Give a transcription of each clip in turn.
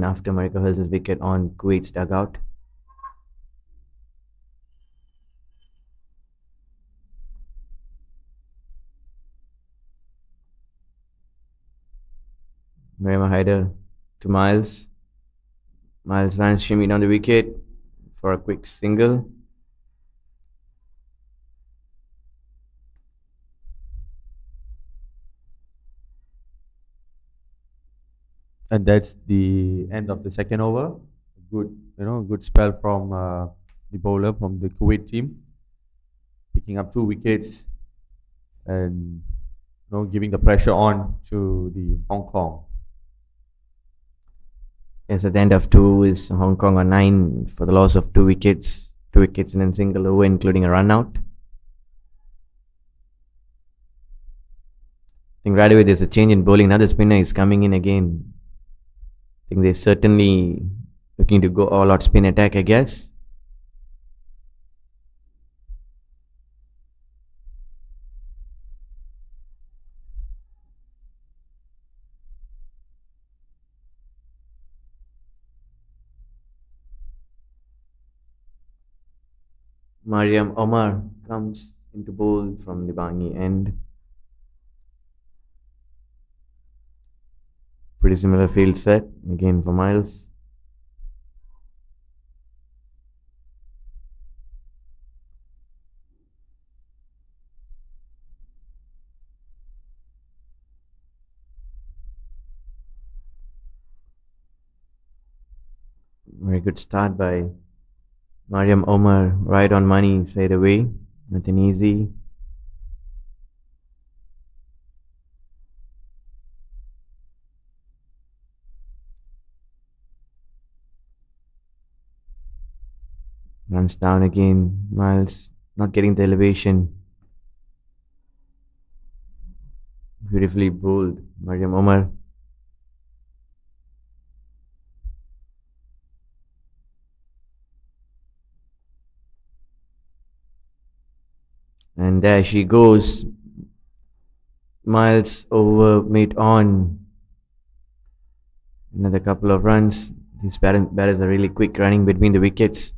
after Marika hurls his wicket on Kuwait's dugout. Mariam Haider to Miles. Miles runs shimmy down the wicket for a quick single. And that's the end of the second over. Good spell from the bowler from the Kuwait team, picking up 2 wickets and giving the pressure on to the Hong Kong. Yes, at the end of two is Hong Kong on 9 for the loss of 2 wickets. 2 wickets in a single over, including a run out. I think right away there's a change in bowling. Now the spinner is coming in again. I think they're certainly looking to go all out spin attack, I guess. Mariam Omar comes into bowl from the Bangi end. Pretty similar field set again for Miles. Very good start by Mariam Omar, right on money straight away. Nothing easy. Runs down again. Miles not getting the elevation. Beautifully bowled, Mariam Omar. And there she goes. Miles over mid on. Another couple of runs. These batters are really quick running between the wickets.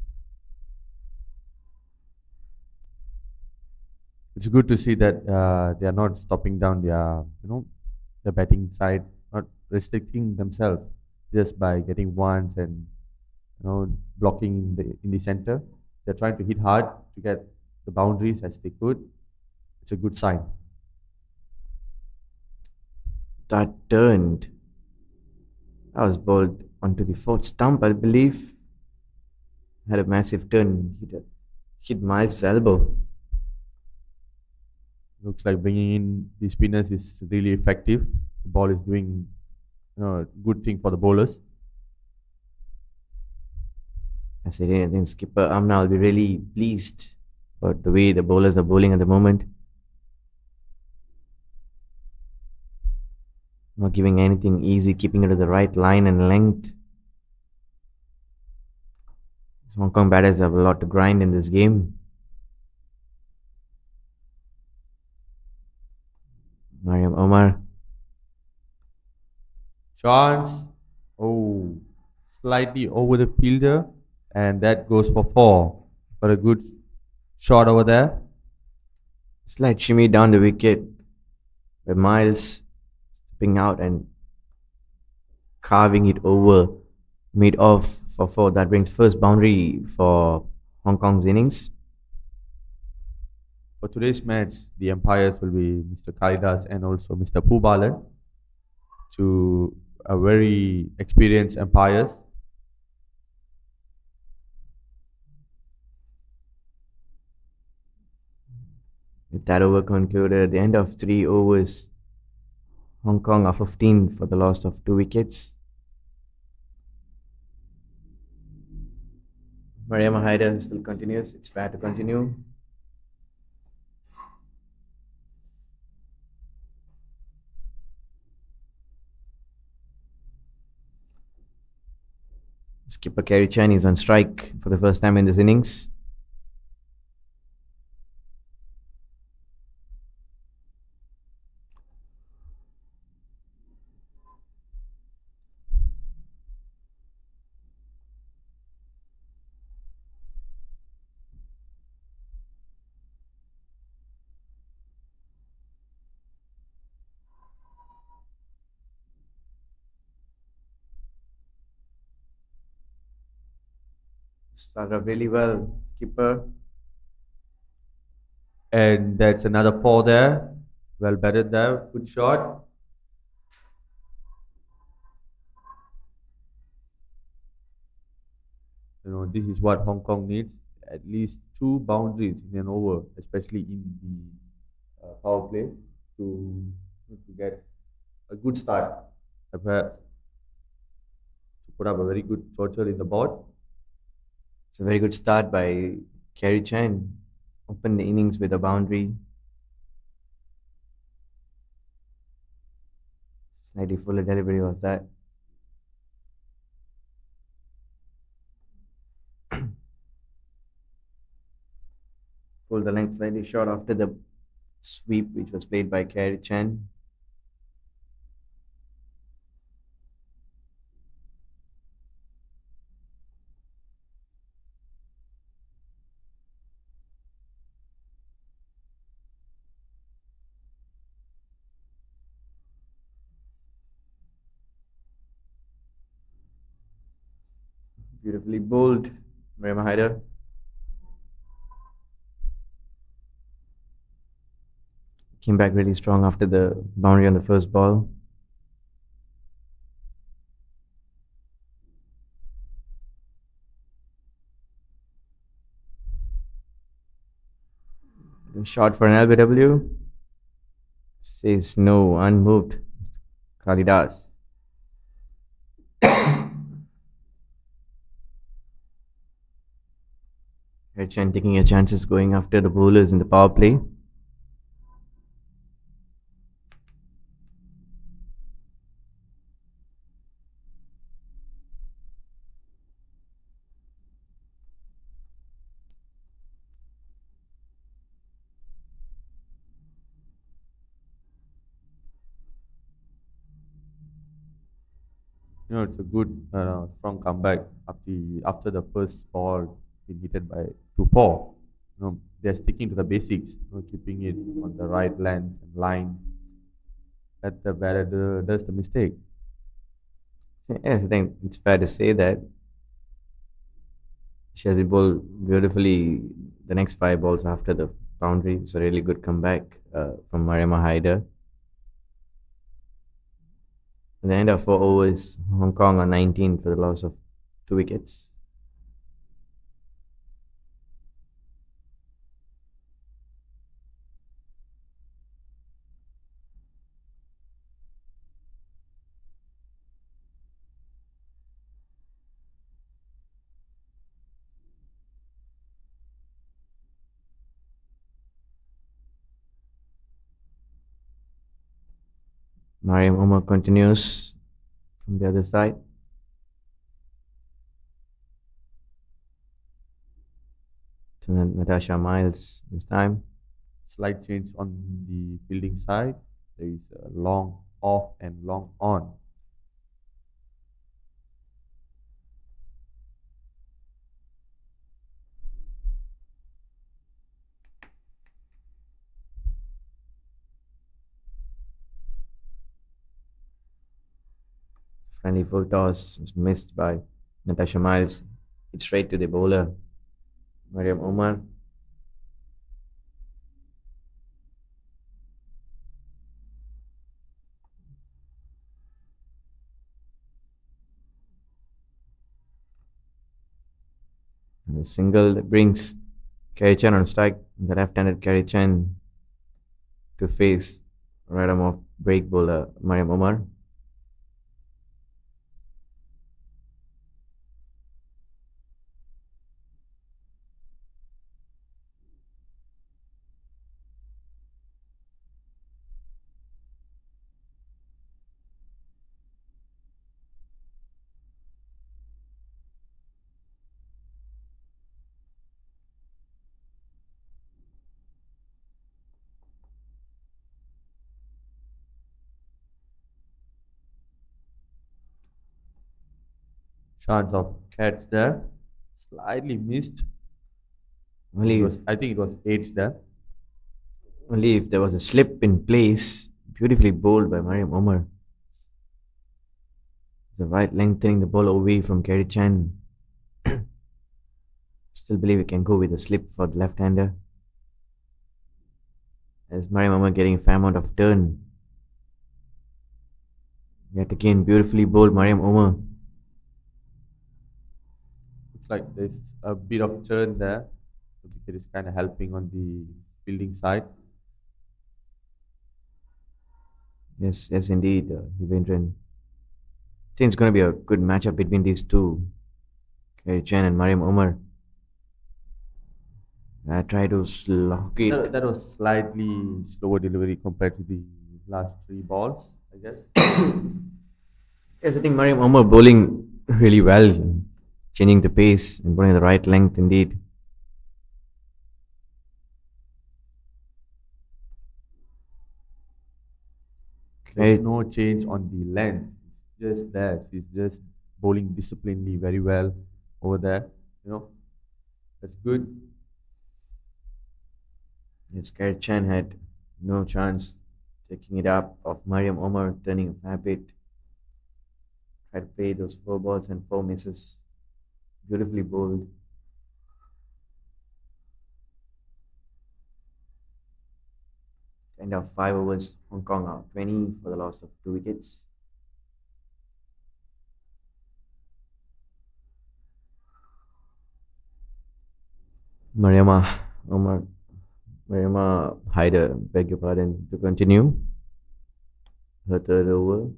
It's good to see that they are not stopping down their batting side, not restricting themselves just by getting ones and blocking in the center. They're trying to hit hard to get the boundaries as they could. It's a good sign. That turned. That was bowled onto the fourth stump, I believe. Had a massive turn. Hit Miles' elbow. Looks like bringing in the spinners is really effective. The ball is doing a good thing for the bowlers. I think skipper Amna will be really pleased about the way the bowlers are bowling at the moment. Not giving anything easy, keeping it to the right line and length. Hong Kong batters have a lot to grind in this game. Mariam Omar. Chance. Oh, slightly over the fielder, and that goes for 4. For a good shot over there. Slight shimmy down the wicket by Miles stepping out and carving it over mid off for 4. That brings first boundary for Hong Kong's innings. For today's match, the umpires will be Mr. Kalidas and also Mr. Pubalan, two very experienced umpires. With that over concluded at the end of 3 overs, Hong Kong are 15 for the loss of 2 wickets. Mariam Haider still continues. It's fair to continue. Skipper Kerry Chan is on strike for the first time in this innings. Started off really well. Keeper. And that's another four there. Well batted there. Good shot. This is what Hong Kong needs. At least two boundaries in an over, especially in the power play, to get a good start. To put up a very good total in the board. It's a very good start by Kerry Chen. Opened the innings with a boundary. Slightly fuller delivery was that. Pulled the length slightly short after the sweep, which was played by Kerry Chen. Beautifully bowled, Mariam Haider. Came back really strong after the boundary on the first ball. Shot for an LBW. Says no, unmoved. Kalidas. Chen taking her chances going after the bowlers in the power play. It's a good strong comeback after the first ball being hit by 2-4. They're sticking to the basics, keeping it on the right length and line. That the batter does the mistake. Yes, I think it's fair to say that she has bowled beautifully the next five balls after the boundary. It's a really good comeback from Mariama Haider. At the end of 4 overs, Hong Kong on 19 for the loss of 2 wickets. Mariam Omar continues from the other side. To Natasha Miles this time. Slight change on the fielding side. There is a long off and long on. Friendly full toss was missed by Natasha Miles. It's straight to the bowler, Mariam Omar. And the single that brings Kerry Chen on strike. The left-handed Kerry Chen to face right arm off break bowler Mariam Omar. Chance of catch there. Slightly missed. Only, I think it was eight there. only if there was a slip in place, beautifully bowled by Mariam Omar. The right lengthening the ball away from Kerry Chen. Still believe we can go with a slip for the left-hander. As Mariam Omar getting a fair amount of turn. Yet again, beautifully bowled Mariam Omar. Looks like there's a bit of turn there. The wicket is kind of helping on the fielding side. Yes, yes, indeed, Hivendran. I think it's going to be a good matchup between these two, Kerry Chen and Mariam Omar. I try to slog it. That was slightly slower delivery compared to the last three balls, I guess. Yes, I think Mariam Omar bowling really well, changing the pace and bowling the right length indeed. There's Okay, no change on the length. It's just that she's just bowling disciplinedly very well over there. You know, that's good. yes, Kerry Chen had no chance taking it up of Mariam Omar turning a fair bit. Tried to play those four balls and four misses. Beautifully bowled. End of 5 overs, Hong Kong out 20 for the loss of 2 wickets. Mariama Omar Mariama Haider, beg your pardon, to continue her third over.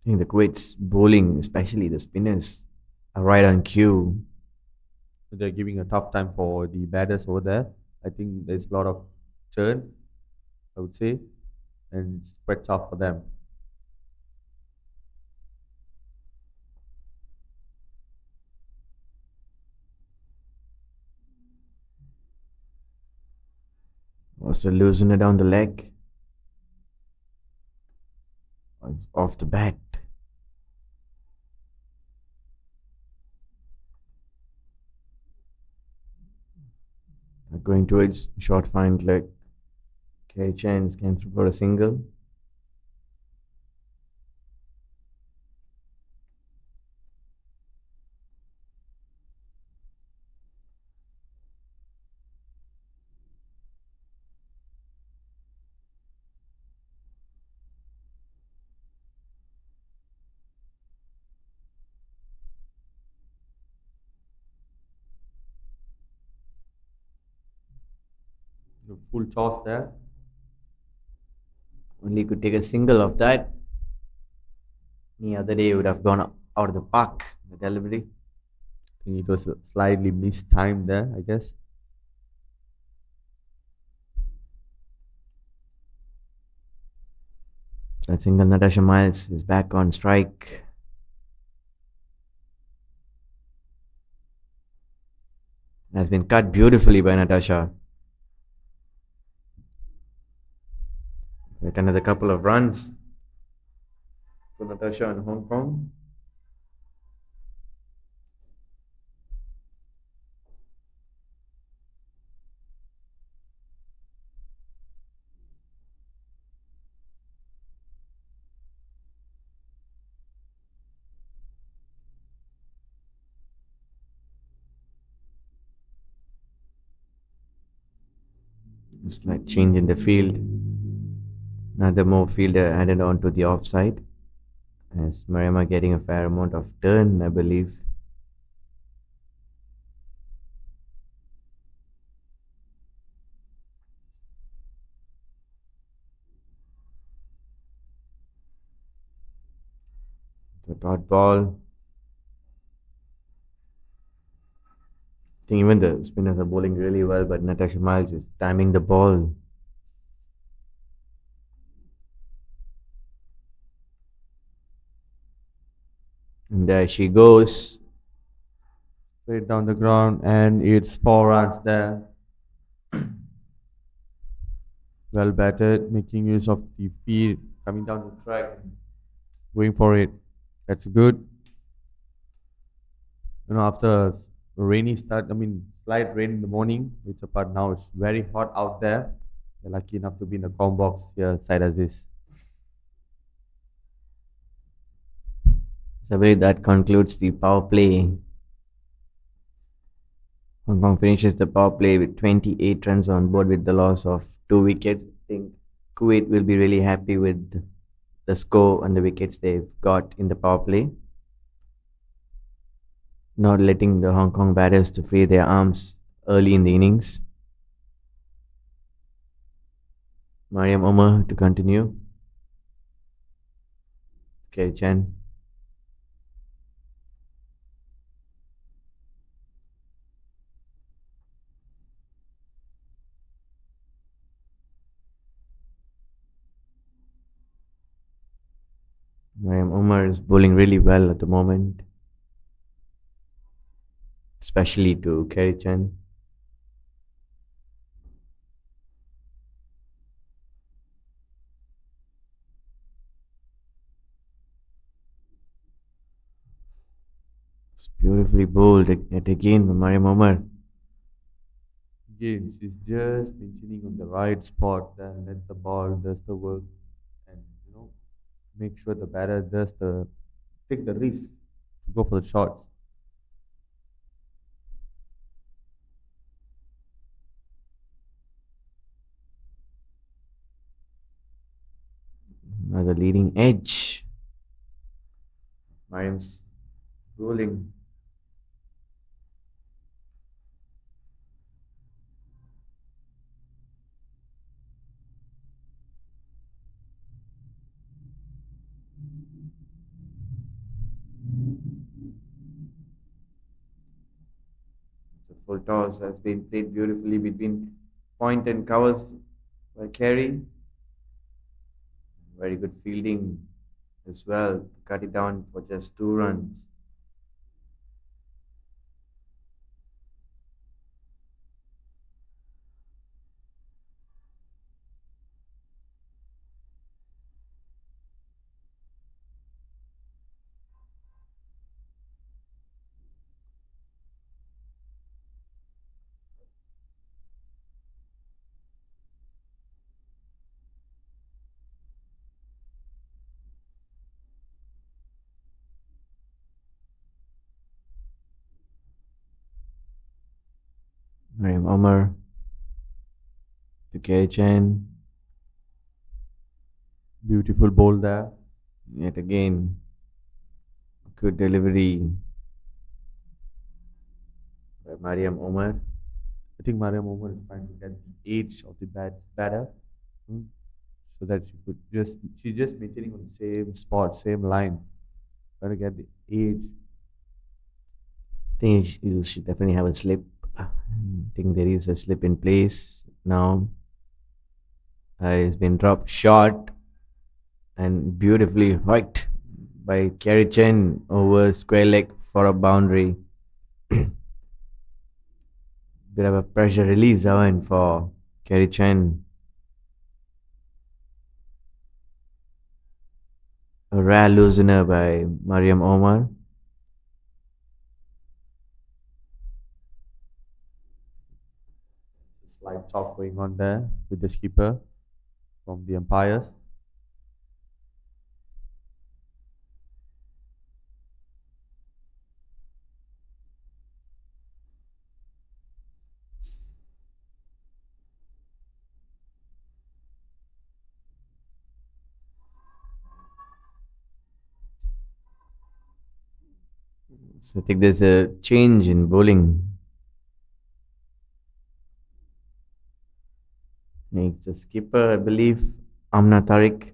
I think the Kuwait's bowling, especially the spinners, are right on cue. They're giving a tough time for the batters over there. I think there's a lot of turn, I would say, and it's quite tough for them. Also loosen it down the leg. Off the bat. Going towards short fine leg. Kerry Chen came through for a single. Full toss there. Only could take a single of that. Any other day would have gone out of the park. The delivery. I think it was slightly mistimed there, I guess. That single, Natasha Miles is back on strike. Has been cut beautifully by Natasha. With another couple of runs for Natasha in Hong Kong. Just like change in the field. Another more fielder added on to the offside. As Mariama getting a fair amount of turn, I believe. The dot ball. I think even the spinners are bowling really well, but Natasha Miles is timing the ball. And there she goes. Straight down the ground, and it's 4 runs there. Well batted, making use of the field coming down the track. going for it. That's good. After a rainy start, I mean, slight rain in the morning, it's apart now. It's very hot out there. We're lucky enough to be in the com box here, side as this. So I believe that concludes the power play. Hong Kong finishes the power play with 28 runs on board with the loss of 2 wickets. I think Kuwait will be really happy with the score and the wickets they've got in the power play. Not letting the Hong Kong batters to free their arms early in the innings. Mariam Omar to continue. Okay, Chen. Mariam Omar is bowling really well at the moment, especially to Kerry Chen. It's beautifully bowled yet again from Mariam Omar. Again, she's just maintaining on the right spot, then let the ball does the work, and make sure the batter does the take the risk to go for the shots. Another leading edge. Mariam's bowling. The full toss has been played beautifully between point and covers by Kerry. Very good fielding as well to cut it down for just 2 runs. Mariam Omar to Kerry Chen. Beautiful bowl there. Yet again, good delivery by Mariam Omar. I think Mariam Mohammed is trying to get the edge of the batter, mm, so that she's just maintaining on the same spot, same line, trying to get the edge. I think you should definitely have a slip. I think there is a slip in place now. It's been dropped short and beautifully hooked by Kerry Chen over square leg for a boundary. Bit of a pressure release Owen for Kerry Chen. A rare loosener by Mariam Omar. Slight talk going on there with the skipper from the umpires. So I think there's a change in bowling. It's the skipper, I believe, Amna Tariq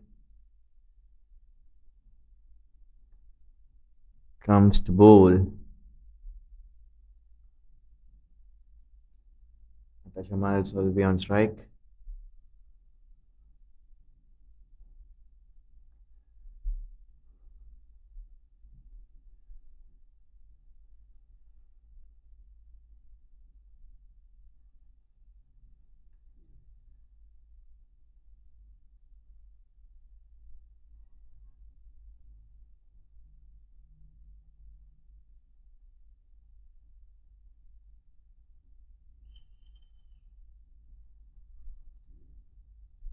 comes to bowl. Natasha Miles will be on strike.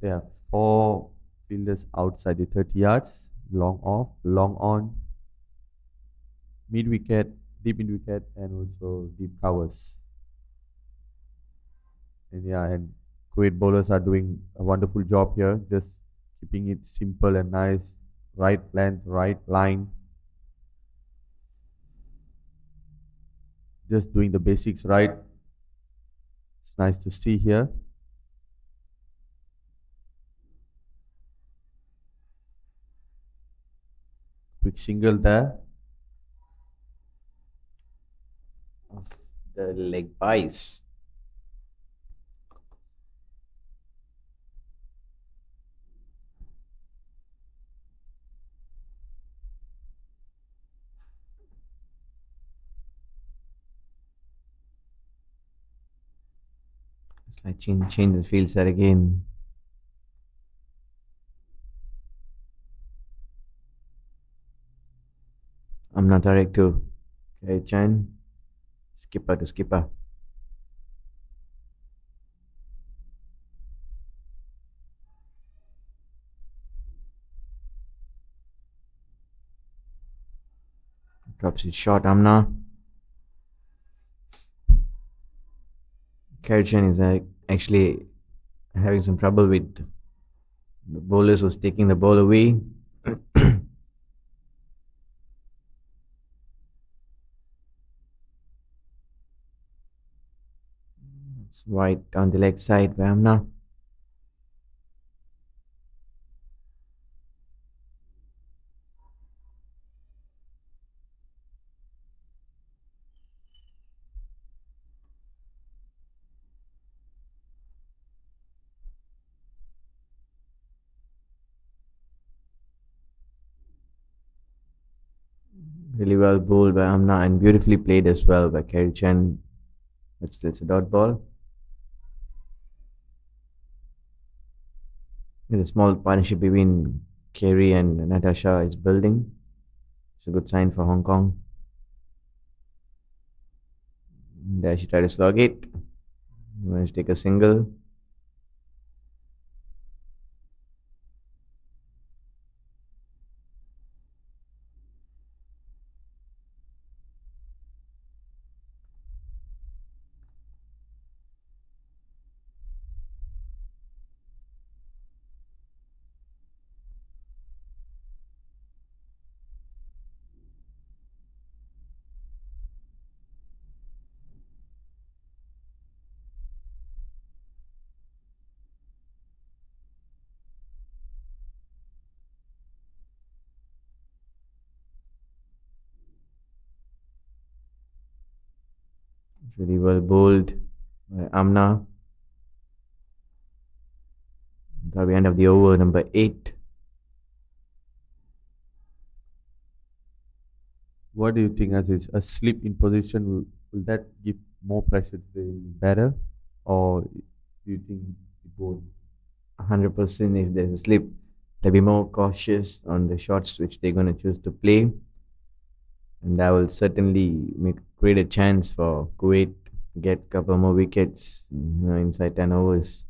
There are four fielders outside the 30 yards, long off, long on, mid wicket, deep in wicket, and also deep covers. And yeah, and Kuwait bowlers are doing a wonderful job here, just keeping it simple and nice, right length, right line, just doing the basics right. It's nice to see here. Quick single there. Of the leg pies. It's like change the field set again. I'm not direct to Chan. Skipper to skipper. Drops it short, Amna. Chen is actually having some trouble with the bowlers who's taking the ball away. It's wide on the leg side by Amna. Really well bowled by Amna and beautifully played as well by Chen. That's a dot ball. The small partnership between Kerry and Natasha is building. It's a good sign for Hong Kong. There she tried to slog it. Managed to take a single. It's really well bowled by Amna. At the end of the over, number 8. What do you think, as is a slip in position, will that give more pressure to the batter, or do you think it won't? 100% if there's a slip, they'll be more cautious on the shots which they're going to choose to play. And that will certainly create a chance for Kuwait to get a couple more wickets inside 10 overs.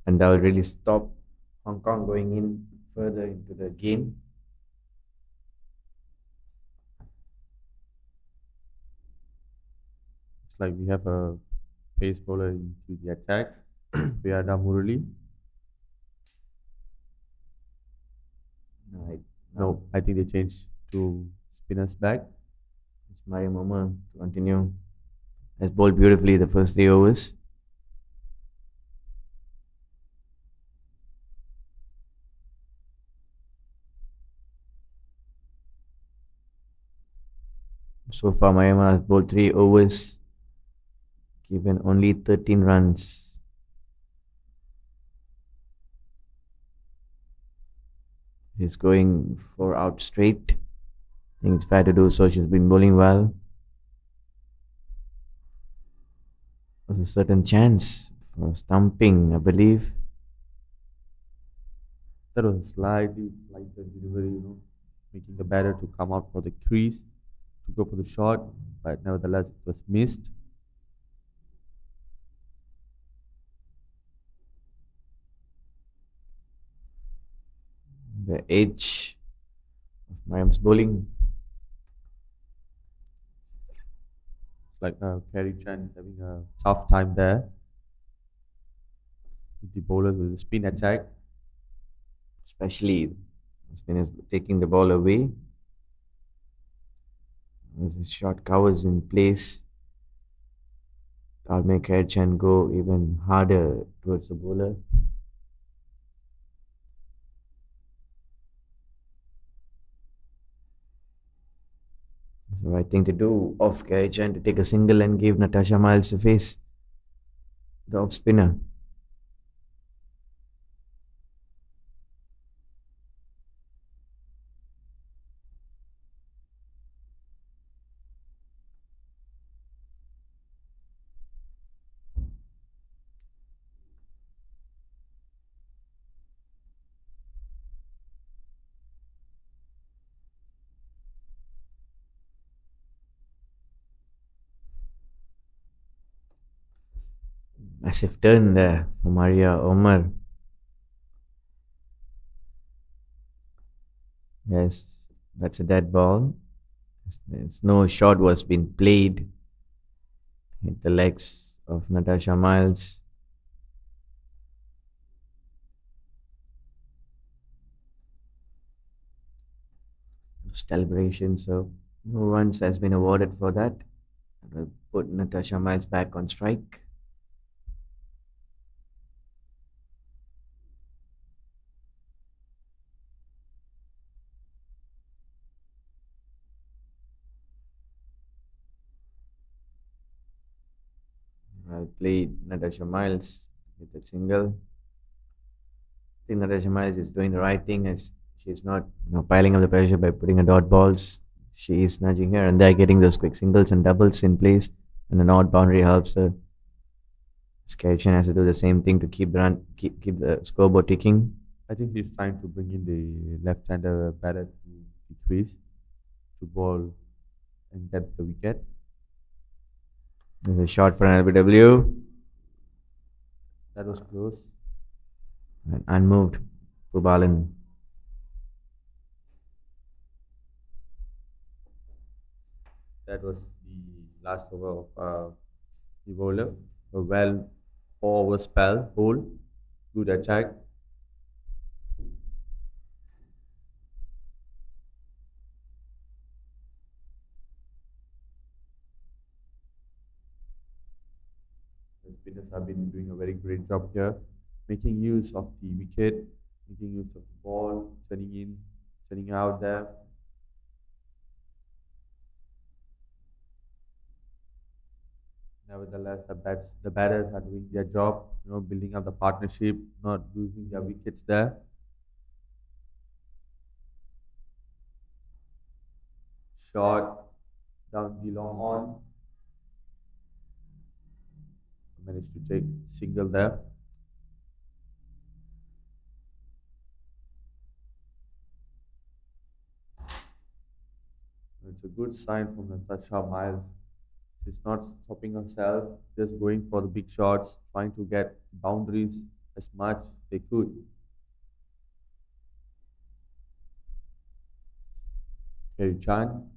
And that will really stop Hong Kong going in further into the game. It's like we have a pace bowler into the attack, Priada Murali. Right. No, I think they changed to spinners back. It's Mario Moma to continue. Has bowled beautifully the first 3 overs. So far, Mayama has bowled 3 overs, given only 13 runs. She's going 4 out straight. I think it's fair to do so. She's been bowling well. There's a certain chance for stumping, I believe. That was a slightly lighter delivery, making the batter to come out for the crease to go for the shot, but nevertheless it was missed. the edge of Mariam's bowling. Like Kerry Chan is having a tough time there with the bowlers with the spin attack. Especially spinners taking the ball away. As the shot covers in place, that'll make Chan go even harder towards the bowler. It's the right thing to do off Chan to take a single and give Natasha Miles to face the off spinner. Massive turn there for Maria Omar. Yes, that's a dead ball. There's no shot was been played. Hit the legs of Natasha Miles. Celebration, so no runs has been awarded for that. Will put Natasha Miles back on strike. Well played, Natasha Miles with a single. I think Natasha Miles is doing the right thing as she's not piling up the pressure by putting a dot balls. She is nudging here and there, getting those quick singles and doubles in place, and an odd boundary helps her. Skerchin has to do the same thing to keep the keep the scoreboard ticking. I think he's trying to bring in the left-hander batter to the crease to bowl and get the wicket. There's a shot for an LBW. That was close. And unmoved Pubalan. That was the last over of the bowler. A well 4 over spell bowl. Good attack. The spinners have been doing a very great job here, making use of the wicket, making use of the ball, turning in, turning out there. Nevertheless, the batters are doing their job, building up the partnership, not losing their wickets there. Shot down the long on. Managed to take single there. It's a good sign from Natasha Miles. She's not stopping herself, just going for the big shots, trying to get boundaries as much they could. Kerry Chan.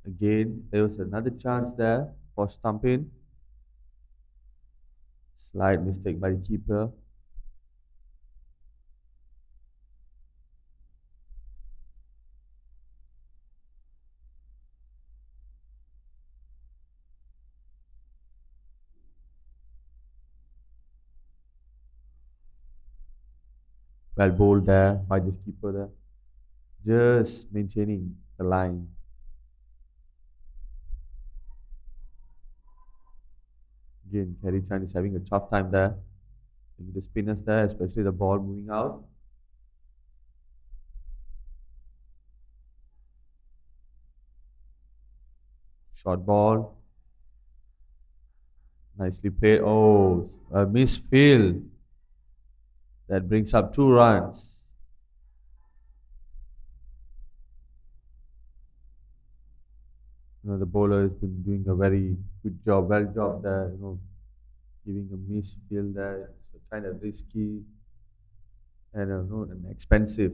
Again, there was another chance there for stumping. Slight mistake by the keeper. Well bowled there by this keeper there. Just maintaining the line. Again, Kerry Chan is having a tough time there. The spinners there, especially the ball moving out. Short ball. Nicely played. Oh, a misfield. That brings up 2 runs. The bowler has been doing a very good job, well job there, giving a miss field there. It's kind of risky and no, and expensive.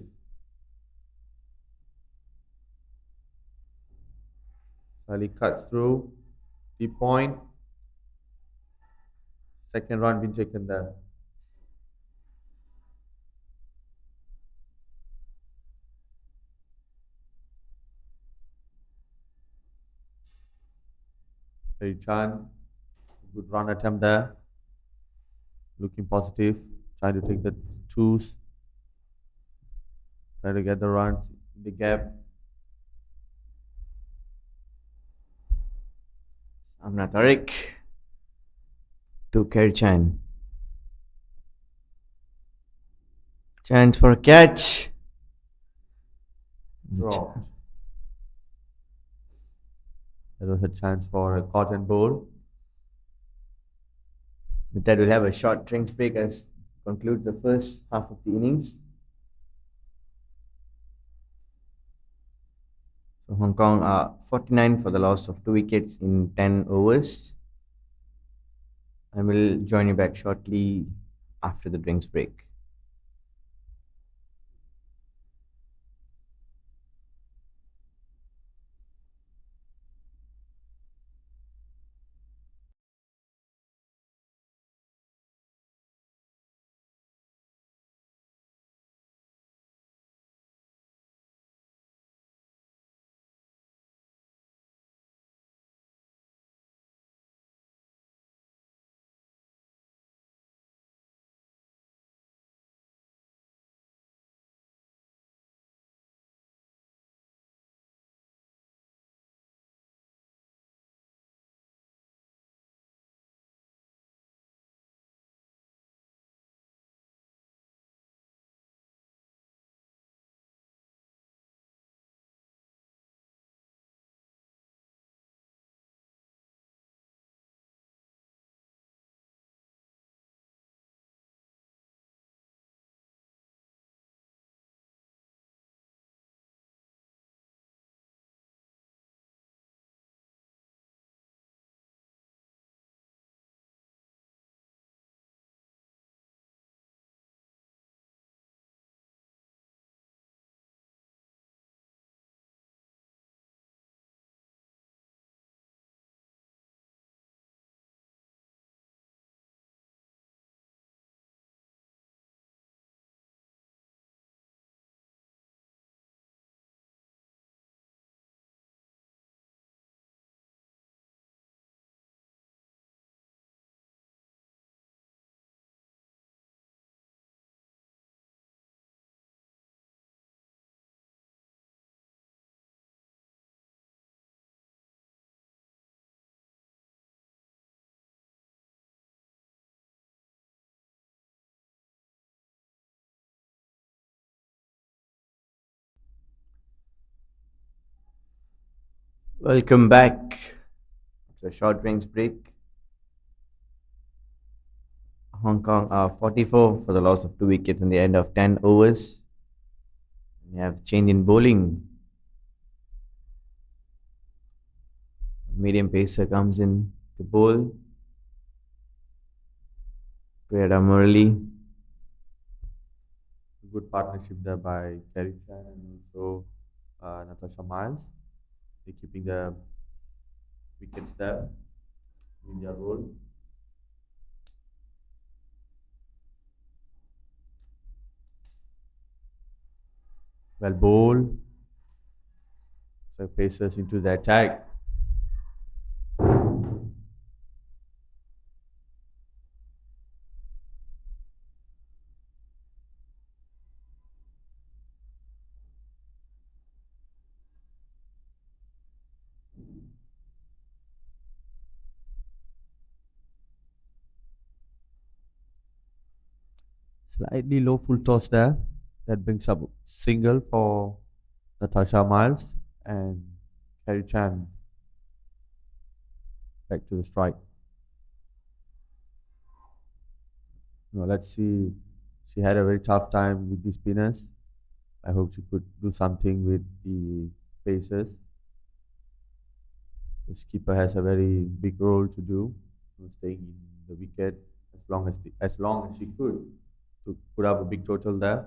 Ali cuts through. 3 point. Second run been taken there. Very Chan. Good run attempt there. Looking positive. Trying to take the twos. Trying to get the runs in the gap. Amna Tariq to Kerry Chan. Chance for a catch. Dropped. There was a chance for a cotton ball. With that, we'll have a short drinks break as conclude the first half of the innings. So Hong Kong are 49 for the loss of 2 wickets in 10 overs. I will join you back shortly after the drinks break. Welcome back to a short drinks break. Hong Kong are 44 for the loss of 2 wickets in the end of 10 overs. We have change in bowling. Medium pacer comes in to bowl. Priyada Murali. Good partnership there by Kerry Chan and also Natasha Miles. They're keeping the wickets there in their role. Well bowled. So pacers into the attack. Slightly low full toss there. That brings up single for Natasha Miles and Kerry Chan back to the strike. Now let's see. She had a very tough time with the spinners. I hope she could do something with the pacers. The skipper has a very big role to do, staying in the wicket as long as she could to put up a big total there.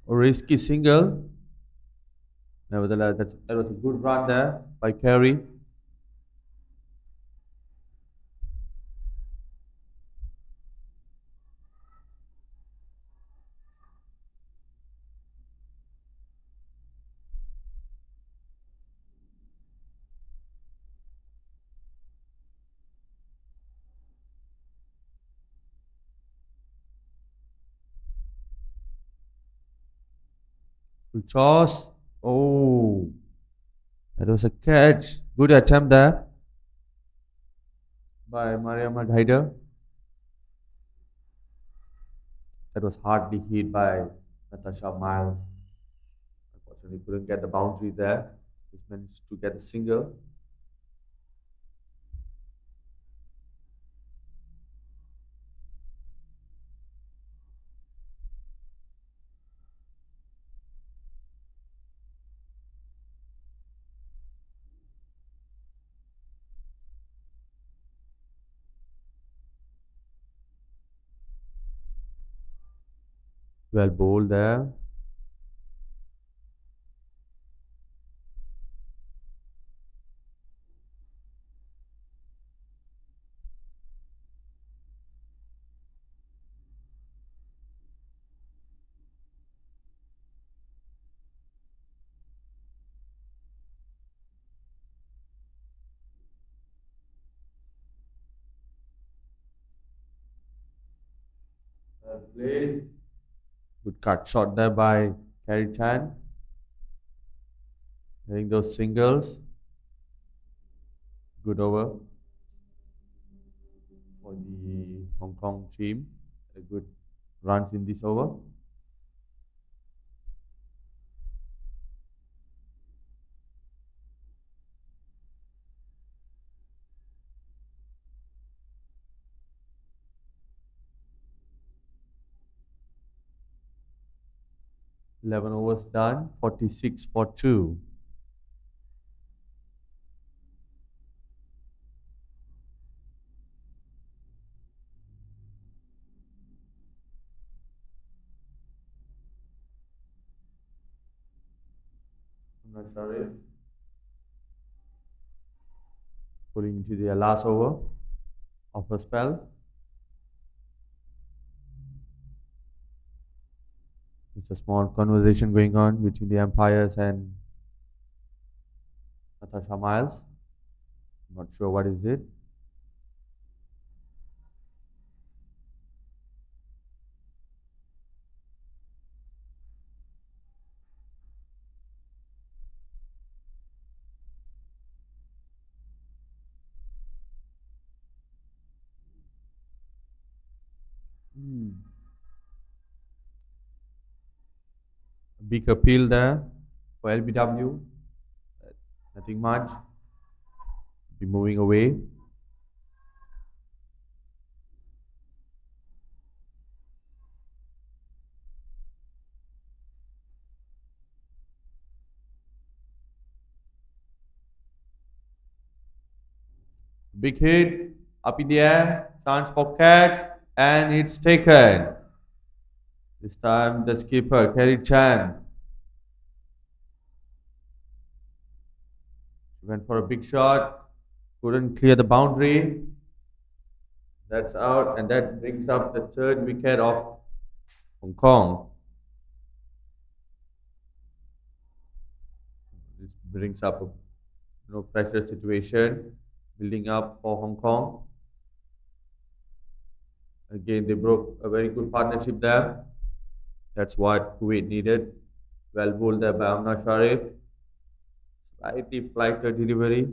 A risky single. Nevertheless, that was a good run there by Carey. Full toss. Oh, that was a catch. Good attempt there by Mariam Haider. That was hardly hit by Natasha Miles. Unfortunately, couldn't get the boundary there. Just managed to get a single. Well bowled there. Well played. Good cut shot there by Carey Chan. Hitting those singles. Good over for the Hong Kong team. A good runs in this over. Eleven overs done. 46 for 2. I'm not sorry. Pulling into the last over of a spell. It's a small conversation going on between the umpires and Natasha Miles. Not sure what is it. Big appeal there for LBW. Nothing much. Be moving away. Big hit up in the air. Chance for catch, and it's taken. This time the skipper Kerry Chan went for a big shot. Couldn't clear the boundary. That's out, and that brings up the third wicket of Hong Kong. This brings up a pressure situation building up for Hong Kong. Again, they broke a very good partnership there. That's what Kuwait needed. Well bowled there by Amna Sharif. Slightly flighted delivery.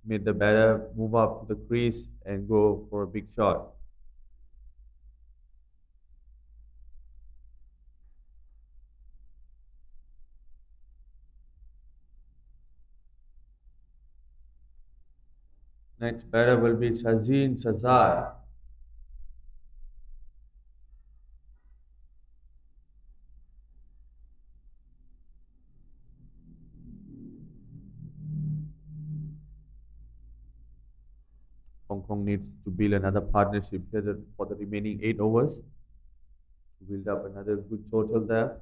Made the batter move up to the crease and go for a big shot. Next batter will be Shazeen Shazad. Hong Kong needs to build another partnership here for the remaining 8 overs to build up another good total there.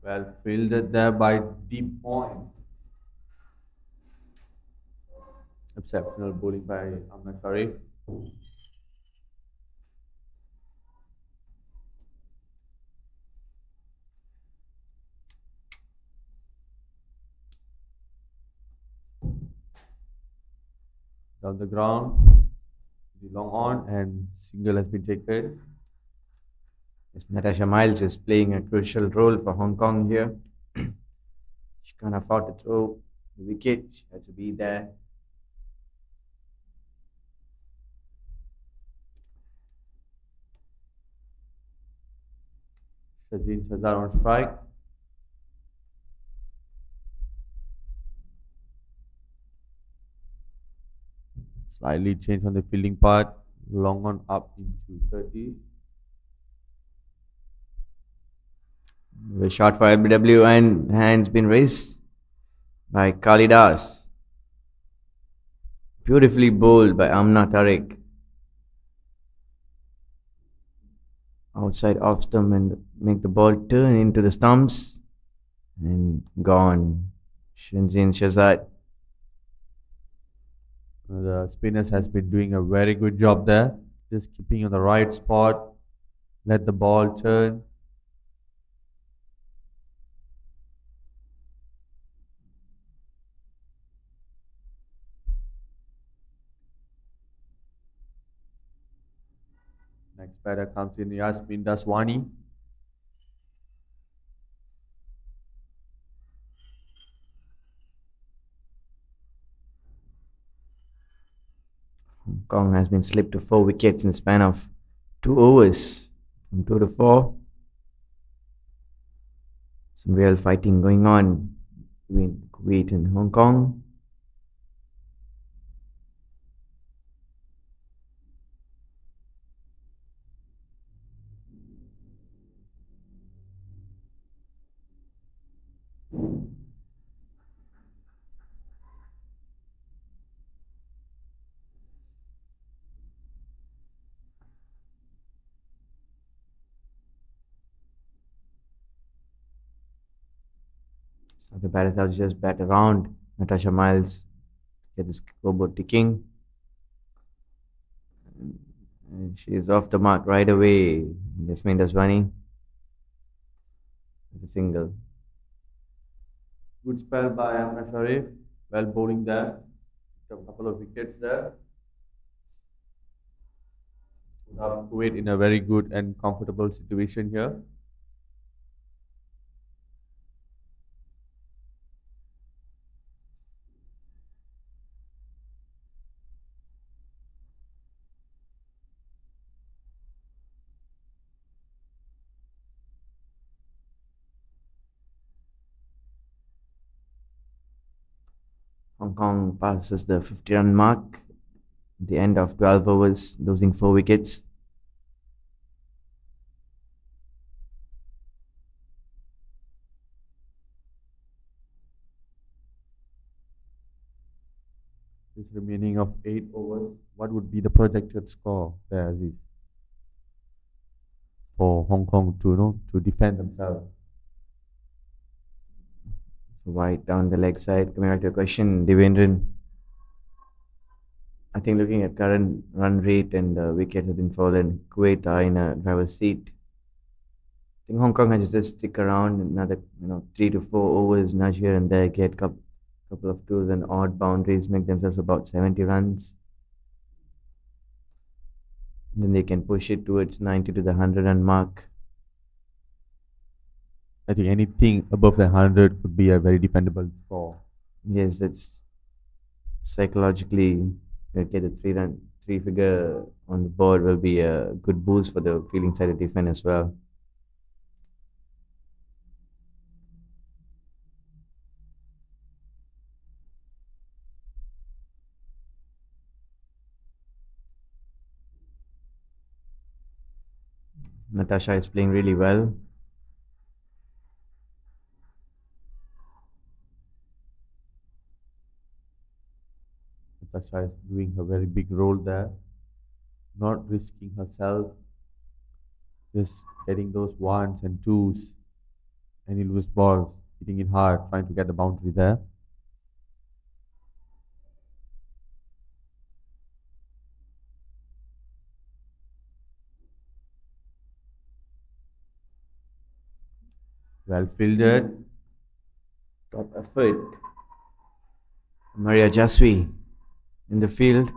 Well fielded there by Deep Point. Exceptional bowling by Amna Sharif. Down the ground, the long on, and single has been taken. Yes, Natasha Miles is playing a crucial role for Hong Kong here. She can't afford to throw the wicket. She has to be there. Shazeen Shazar on strike. Slightly change on the fielding part. Long on up into 30. The shot for LBW and hands been raised by Kalidas. Beautifully bowled by Amna Tariq. Outside off stump and make the ball turn into the stumps and gone. Shenzhen Shazad. The spinners has been doing a very good job there. Just keeping on the right spot. Let the ball turn. Next batter comes in Yasmin Daswani. Hong Kong has been slipped to 4 wickets in the span of 2 overs, from 2 to 4. Some real fighting going on between Kuwait and Hong Kong. So the batters have just bat around Natasha Miles to get the scoreboard ticking. And she is off the mark right away. Yasmin Daswani with a single. Good spell by Amna Sharif. Well bowling there. Took a couple of wickets there. Put up Kuwait in a very good and comfortable situation here. Hong Kong passes the 50-run mark at the end of 12 overs, losing 4 wickets. This remaining of 8 overs, what would be the projected score there, Aziz, for Hong Kong to defend themselves? So wide down the leg side. Coming back to your question, Devendran. I think looking at current run rate and the wickets have been fallen, Kuwait are in a driver's seat. I think Hong Kong has to just stick around another 3 to 4 overs, nudge here and there, get couple of twos and odd boundaries, make themselves about 70 runs. And then they can push it towards 90 to the 100-run mark. I think anything above the 100 could be a very defendable score. Yes, it's psychologically get a three figure on the board will be a good boost for the fielding side of defense as well. Natasha is playing really well. Natasha is doing a very big role there, not risking herself, just getting those ones and twos, any loose balls, hitting it hard, trying to get the boundary there. Well fielded. Top effort. Maria Jasvi in the field.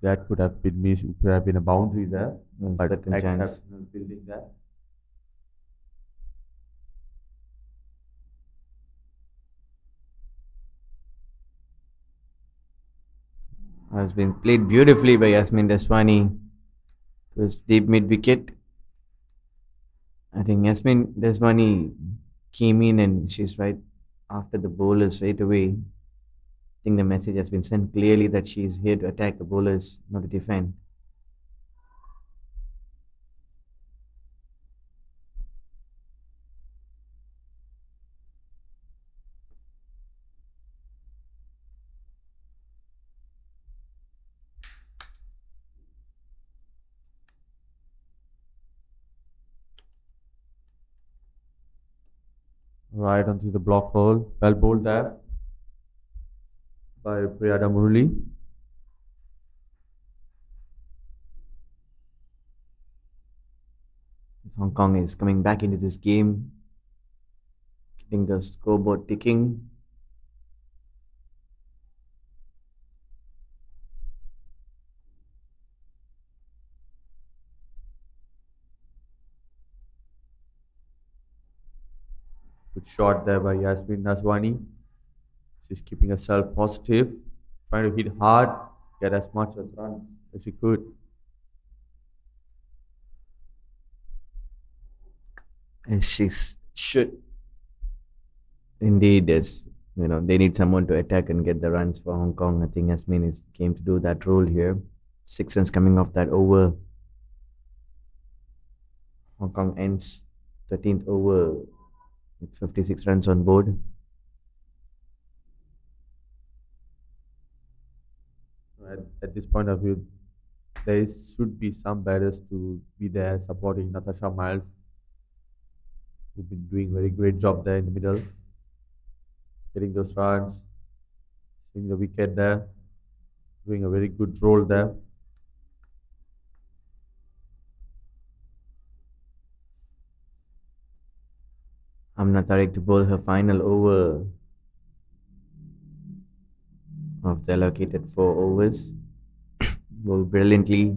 That could have been missed, could have been a boundary there, but Second chance. exceptional fielding there. Has been played beautifully by Yasmin Deswani. It was deep mid wicket. I think Yasmin Deswani came in and she's right after the bowlers straight away. I think the message has been sent clearly that she is here to attack the bowlers, not to defend. Right onto the block hole. Well bowled there by Priyada Murali. Hong Kong is coming back into this game, getting the scoreboard ticking. Good shot there by Yasmin Naswani. She's keeping herself positive, trying to hit hard, get as much as runs as she could. And should indeed is they need someone to attack and get the runs for Hong Kong. I think Yasmin is came to do that role here. 6 runs coming off that over. Hong Kong ends 13th over with 56 runs on board. At this point of view, there should be some batters to be there supporting Natasha Miles, who've been doing a very great job there in the middle, getting those runs, seeing the wicket there, doing a very good role there. Amna Tariq to bowl her final over of the allocated 4 overs. Bowled brilliantly.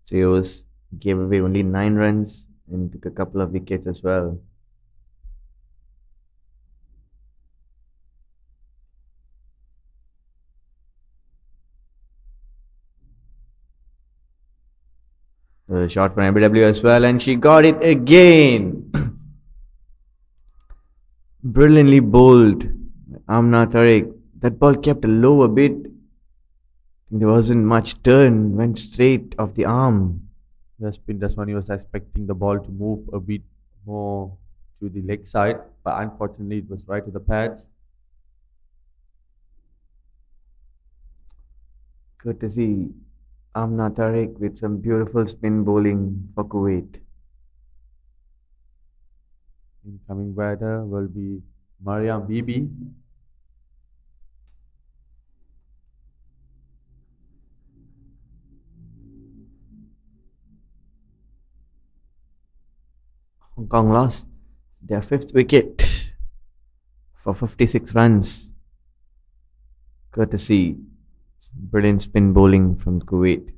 3 overs, gave away only 9 runs and took a couple of wickets as well. A shot from ABW as well, and she got it again. Brilliantly bowled. Amna Tariq. That ball kept low a bit. There wasn't much turn, went straight off the arm. Yasmin Daswani was expecting the ball to move a bit more to the leg side, but unfortunately it was right to the pads. Good to see Amna Tariq with some beautiful spin bowling for Kuwait. Incoming batter will be Mariam Bibi. Hong Kong lost their 5th wicket for 56 runs. Courtesy brilliant spin bowling from Kuwait.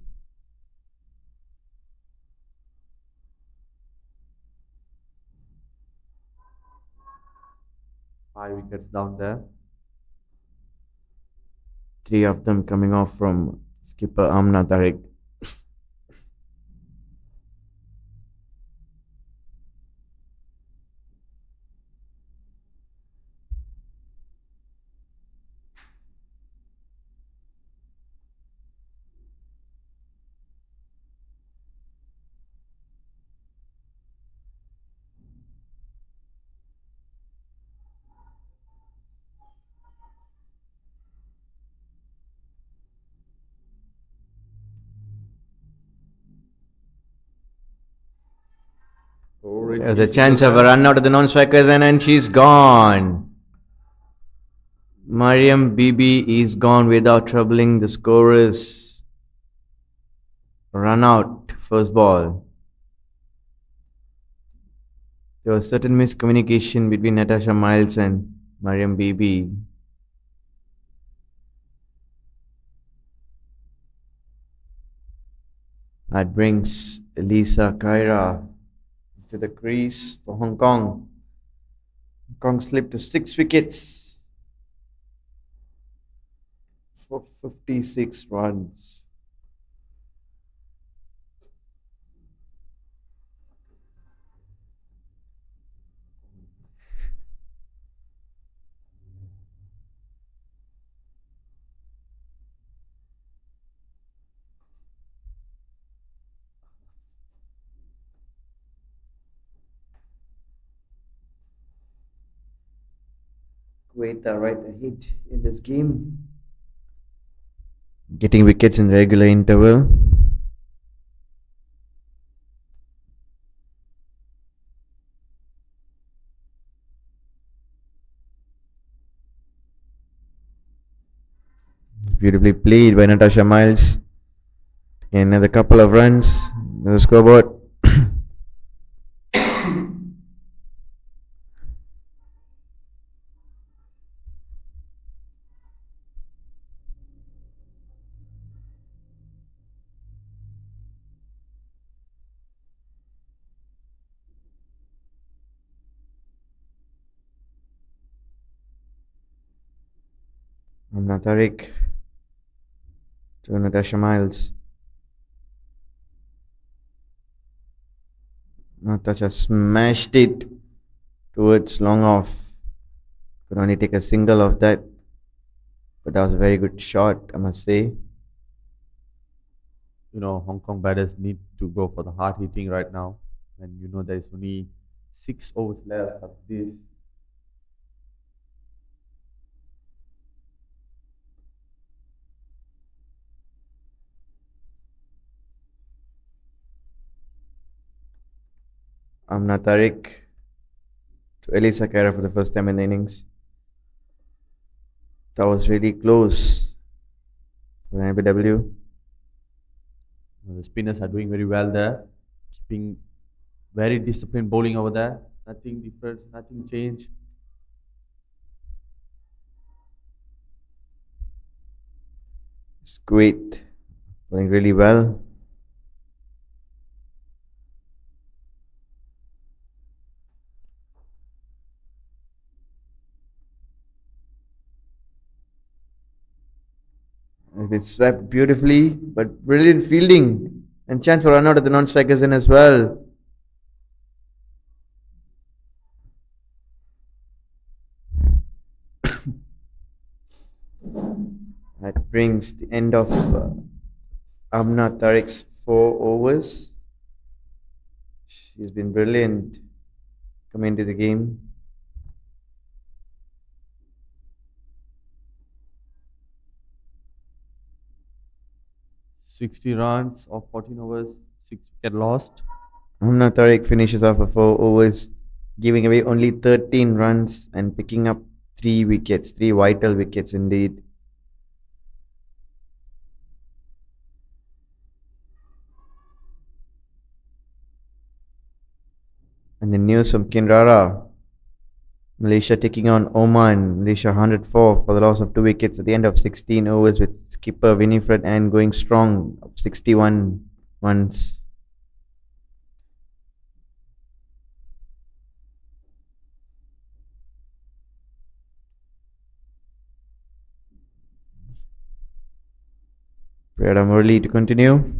5 wickets down there. Three of them coming off from skipper Amna Tariq. There's a chance of a run out of the non-strikers, and then she's gone. Mariam Bibi is gone without troubling the scorers. Run out, first ball. There was certain miscommunication between Natasha Miles and Mariam Bibi. That brings Elisa Kaira to the crease for Hong Kong. Hong Kong slipped to 6 wickets for 56 runs. Kuwait are right ahead in this game, getting wickets in regular interval. Beautifully played by Natasha Miles. Another couple of runs on the scoreboard. Amna Tariq to Natasha Miles. Natasha smashed it towards long off. Could only take a single of that, but that was a very good shot, I must say. Hong Kong batters need to go for the hard hitting right now. And there's only 6 overs left of this. Amna Tariq to Elisa Kaira for the first time in the innings. That was really close for NBW. The spinners are doing very well there, keeping very disciplined bowling over there. Nothing different, nothing changed. It's Kuwait going really well. It swept beautifully, but brilliant fielding and chance for run out of the non-strikers in as well. That brings the end of Amna Tariq's 4 overs. She's been brilliant coming into the game. 60 runs of 14 overs, 6 wicket lost. Amna Tariq finishes off for 4 overs, giving away only 13 runs and picking up 3 wickets, 3 vital wickets indeed. And the news from Kinrara, Malaysia taking on Oman. Malaysia 104 for the loss of 2 wickets at the end of 16 overs with skipper Winifred and going strong of 61 runs. Priya Murali to continue.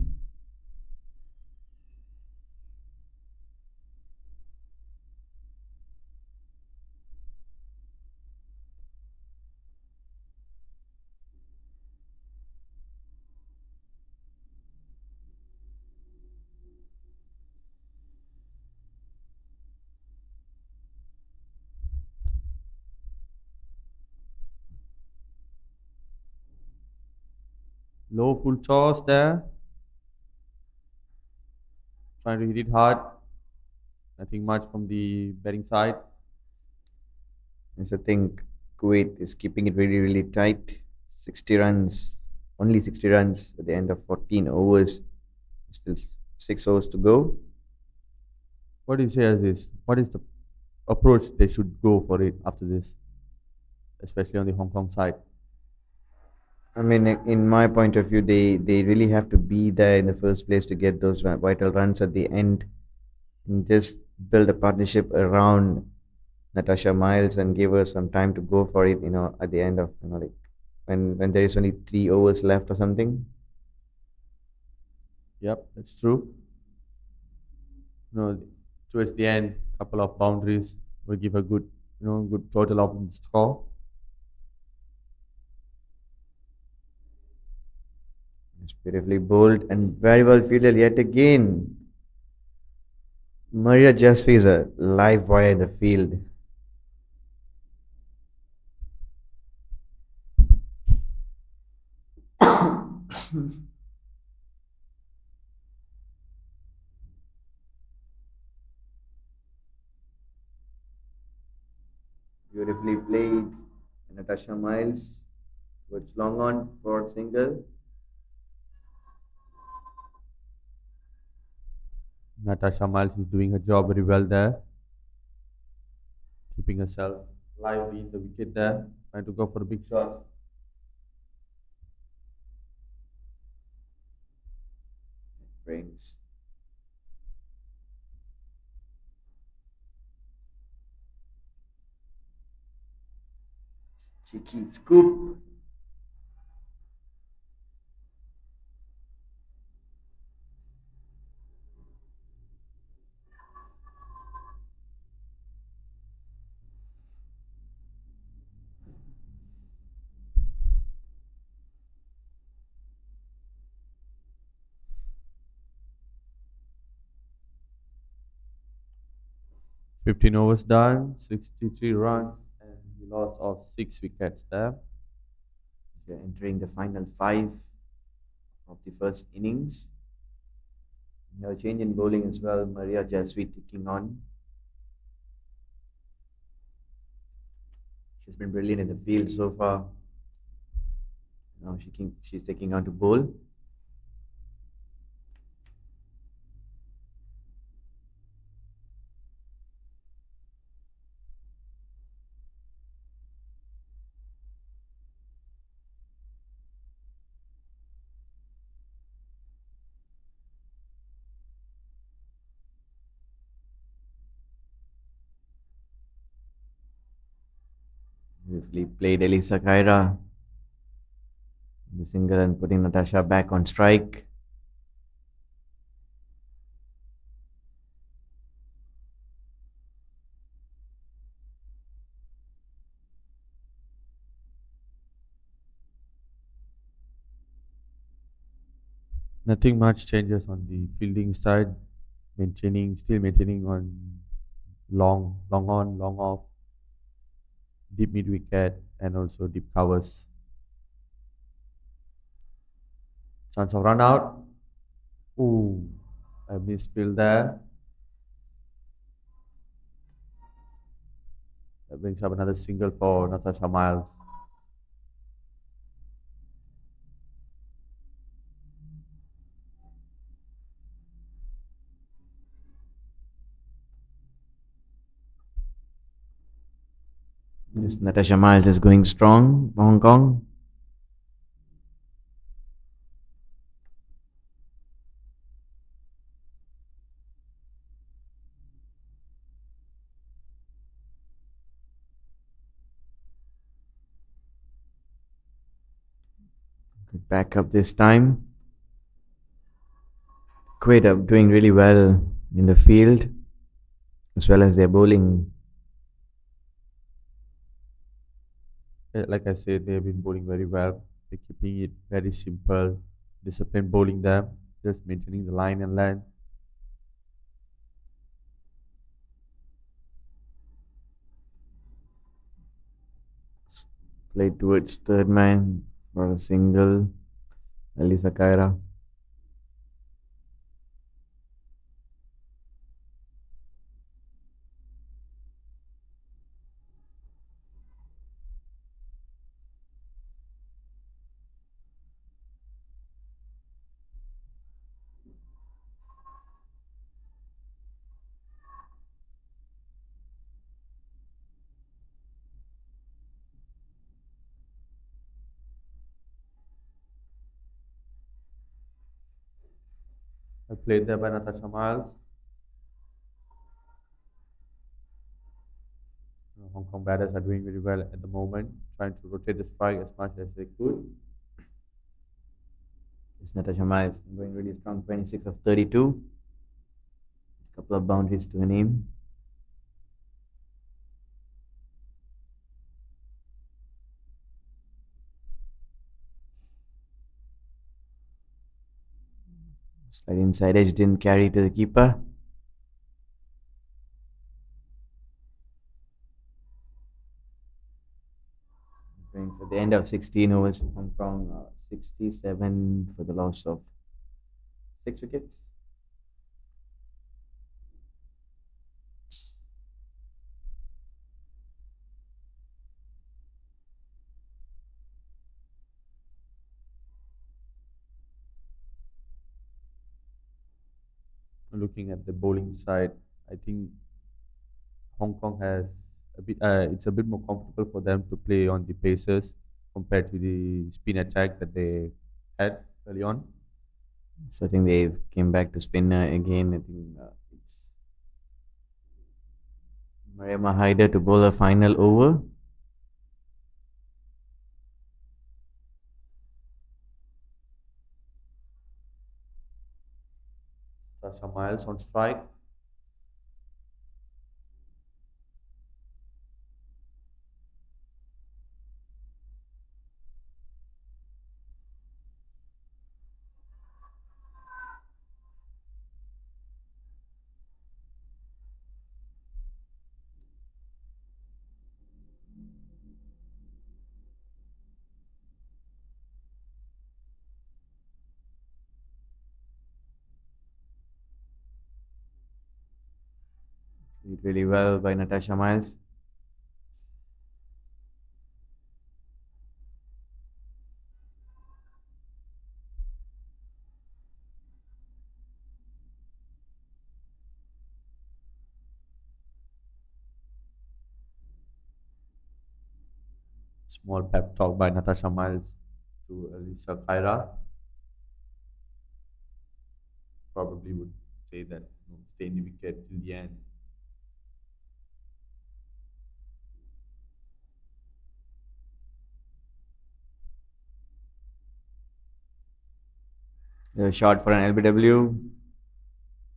Low full toss there. Trying to hit it hard. Nothing much from the betting side. As I think Kuwait is keeping it really, really tight. 60 runs, only 60 runs at the end of 14 overs. Still 6 overs to go. What do you say as this? What is the approach they should go for it after this, especially on the Hong Kong side? I mean, in my point of view, they really have to be there in the first place to get those vital runs at the end and just build a partnership around Natasha Miles and give her some time to go for it, at the end of, like when there is only 3 overs left or something. Yep, that's true. No, towards the end, couple of boundaries will give a good, good total of the score. It's beautifully bowled and very well fielded yet again. Maria Jasfi is a live wire in the field. Beautifully played. Natasha Miles towards long on for single. Natasha Miles is doing her job very well there, keeping herself lively in the wicket there, trying to go for a big shot. Brings cheeky scoop. 15 overs done, 63 runs, and the loss of 6 wickets there. We're entering the final five of the first innings. Now change in bowling as well. Maria Jasvi ticking on. She's been brilliant in the field so far. Now she's taking on to bowl. Beautifully played Elisa Kaira. The single and putting Natasha back on strike. Nothing much changes on the fielding side, still maintaining on long on, long off, deep mid wicket, and also deep covers. Chance of run out. Ooh, a misfield there. That brings up another single for Natasha Miles. Yes, Natasha Miles is going strong for Hong Kong. Good back up this time. Kuwait are doing really well in the field as well as their bowling. Like I said, they've been bowling very well. They're keeping it very simple, disciplined bowling them, just maintaining the line and length. Played towards third man for a single. Elisa Kaira. Played there by Natasha Miles. Hong Kong batters are doing very well at the moment, trying to rotate the strike as much as they could. It's Natasha Miles going really strong, 26 of 32. Couple of boundaries to her name. Slight inside edge didn't carry to the keeper. Brings at the end of 16 overs, Hong Kong 67 for the loss of 6 wickets. Looking at the bowling side, I think Hong Kong has a bit. It's a bit more comfortable for them to play on the paces compared to the spin attack that they had early on. So I think they came back to spinner again. I think it's Mariama Haider to bowl a final over. Sasha Miles on strike. Did really well by Natasha Miles. Small pep talk by Natasha Miles to Elisa Kaira. Probably would say that stay in the wicket till the end. A shot for an LBW.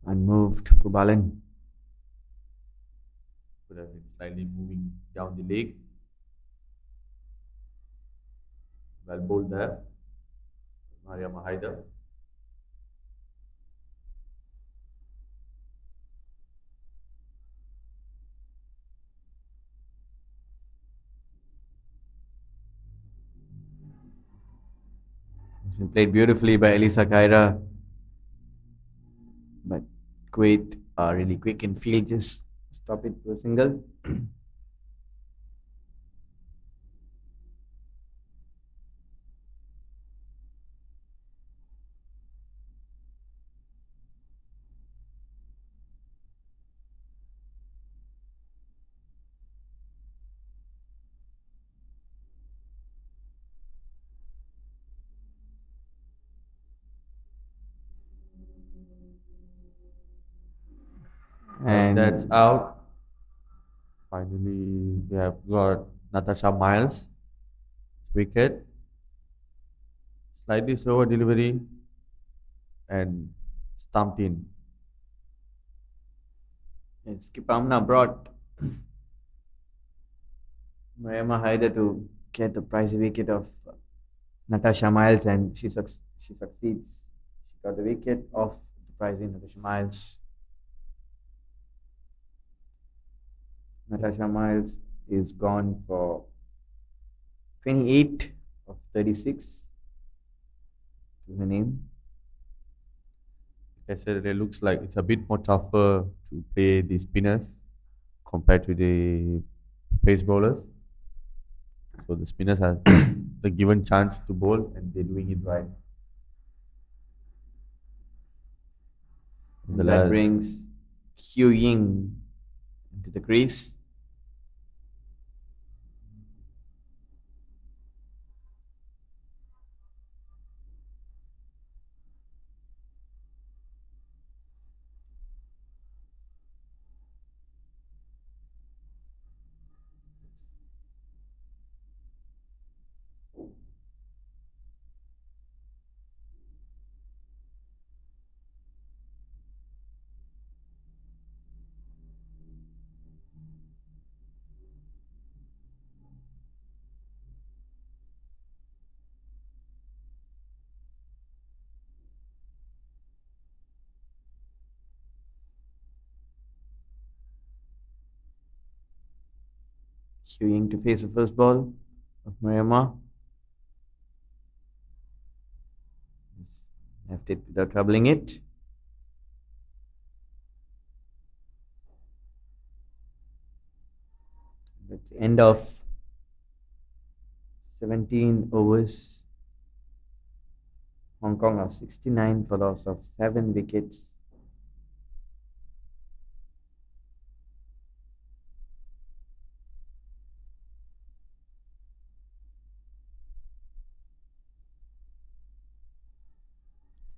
Unmoved Pubalan. Could have been slightly moving down the leg. Well bowled there. Maria Mahida. It's been played beautifully by Elisa Kaira. But Kuwait are really quick in field, just stop it to a single. And that's out. Finally, they have got Natasha Miles wicket. Slightly slower delivery and stumped in. And Skipper Amna brought Mariama Haider to get the prize wicket of Natasha Miles, and she succeeds. She got the wicket of the prize in Natasha Miles. Natasha Miles is gone for 28 of 36 to her name. Like I said, it looks like it's a bit more tougher to play the spinners compared to the pace bowlers. So the spinners have the given chance to bowl and they're doing it right. And that brings Hugh Ying into the crease. Queuing to face the first ball of Mariama. Left it without troubling it. That's the end of 17 overs. Hong Kong of 69 for loss of 7 wickets.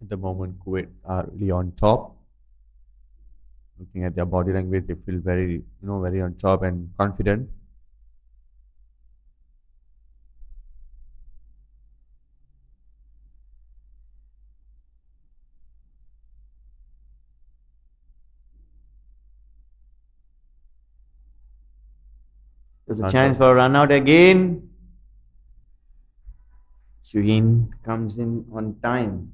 At the moment, Kuwait are really on top. Looking at their body language, they feel very, very on top and confident. There's a chance for a run out again. Huyin comes in on time.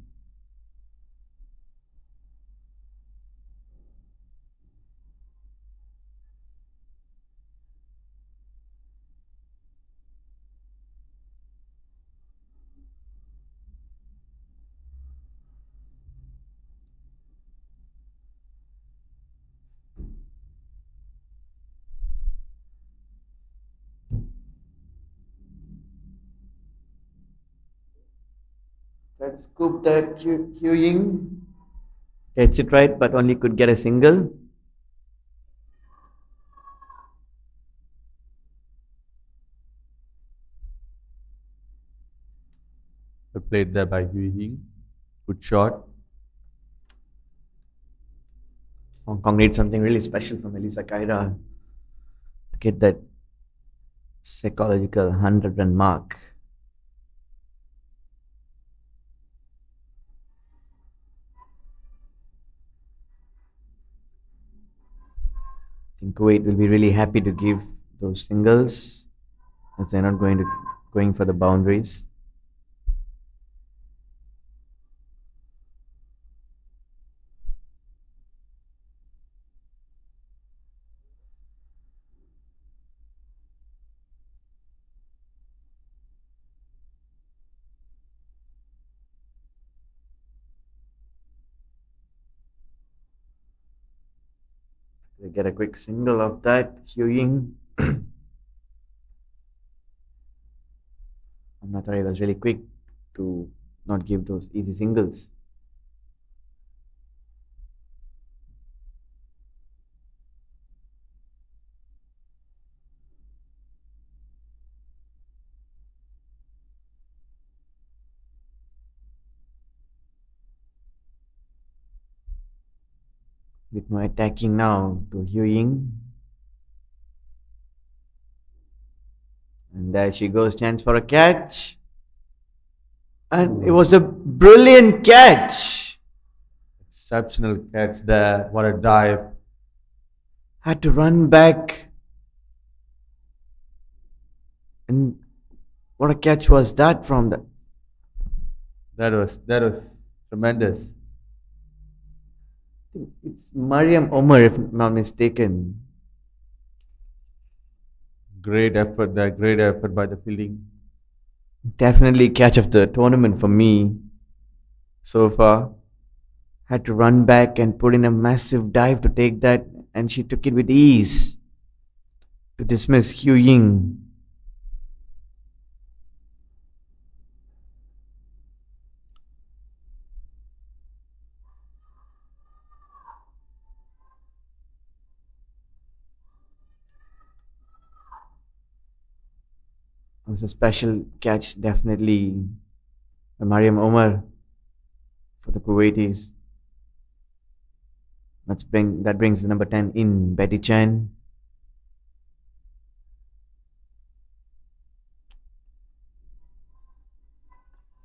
Try to scoop that Huyin. Gets it right, but only could get a single. Played there by Yu Ying. Good shot. Hong Kong needs something really special from Elisa Kaira to get that psychological 100-run mark. I think Kuwait will be really happy to give those singles as they're not going for the boundaries. They get a quick single of that. Huyin. I'm not sure he was really quick to not give those easy singles. Bit more attacking now to Huyin. And there she goes, chance for a catch. And it was a brilliant catch. Exceptional catch there. What a dive. Had to run back, and what a catch was that from the. That was tremendous. It's Mariam Omar, if I'm not mistaken. Great effort there. Great effort by the fielding. Definitely catch of the tournament for me so far. Had to run back and put in a massive dive to take that, and she took it with ease to dismiss Hugh Ying. It was a special catch, definitely, by Mariam Omar for the Kuwaitis. That brings the number 10 in, Betty Chan.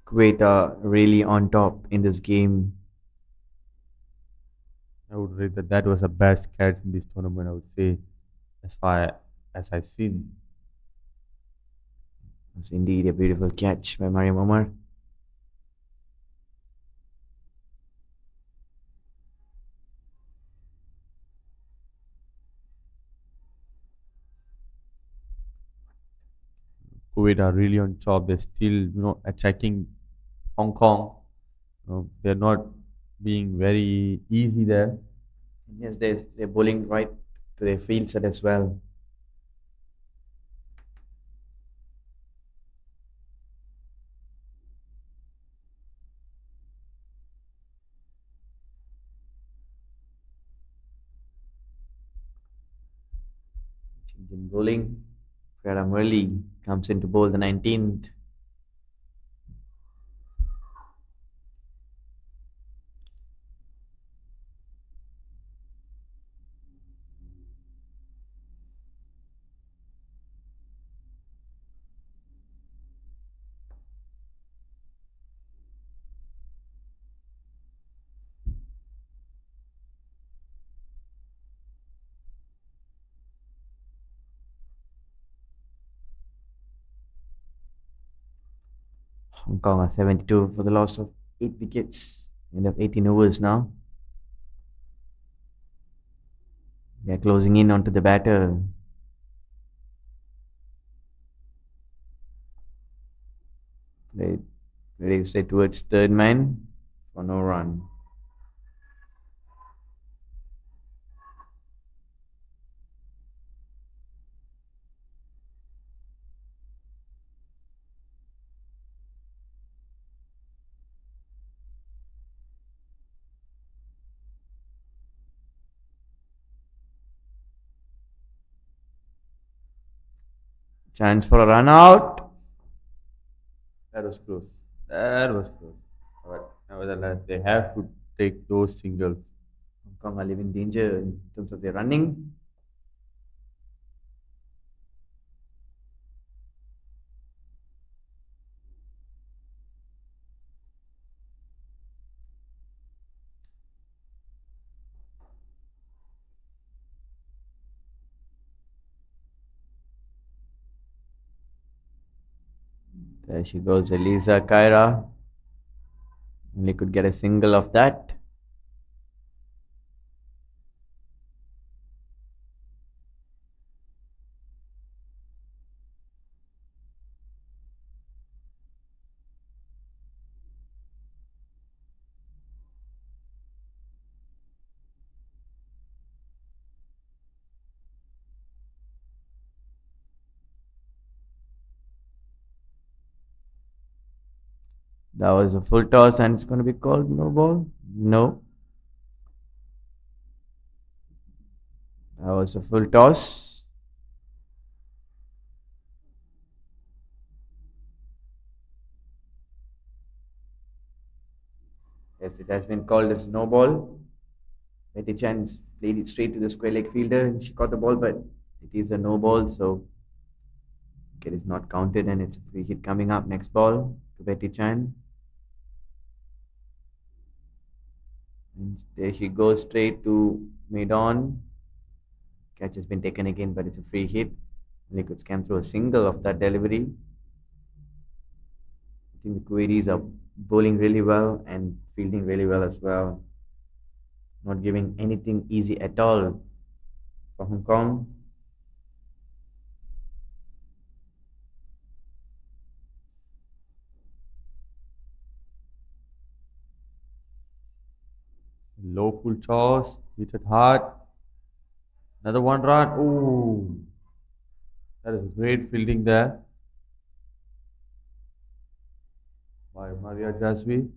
Kuwait are really on top in this game. I would rate that was the best catch in this tournament. I would say, as far as I've seen. It was indeed a beautiful catch by Mariam Omar. Kuwait are really on top. They're still, attacking Hong Kong. They're not being very easy there. Yes, they're bowling right to their field set as well. Change in bowling. Freda Murley comes into bowl the 19th. Hong Kong are 72 for the loss of 8 wickets. End of 18 overs now. They're closing in onto the batter. They ready straight towards third man for no run. Chance for a run out. That was close. That was close. But nevertheless, they have to take those singles. Hong Kong are living danger in terms of their running. There she goes, Elisa Kaira. Only could get a single of that. That was a full toss and it's going to be called no ball. No. That was a full toss. Yes, it has been called as no ball. Betty Chan played it straight to the square leg fielder and she caught the ball, but it is a no ball, so it is not counted and it's a free hit coming up. Next ball to Betty Chan. And there she goes straight to mid on. Catch has been taken again, but it's a free hit. Only could scan through a single of that delivery. I think the Kuwaitis are bowling really well and fielding really well as well. Not giving anything easy at all for Hong Kong. Low full toss, hit it hard. Another one run. Oh, that is great fielding there by Maria Jasvi.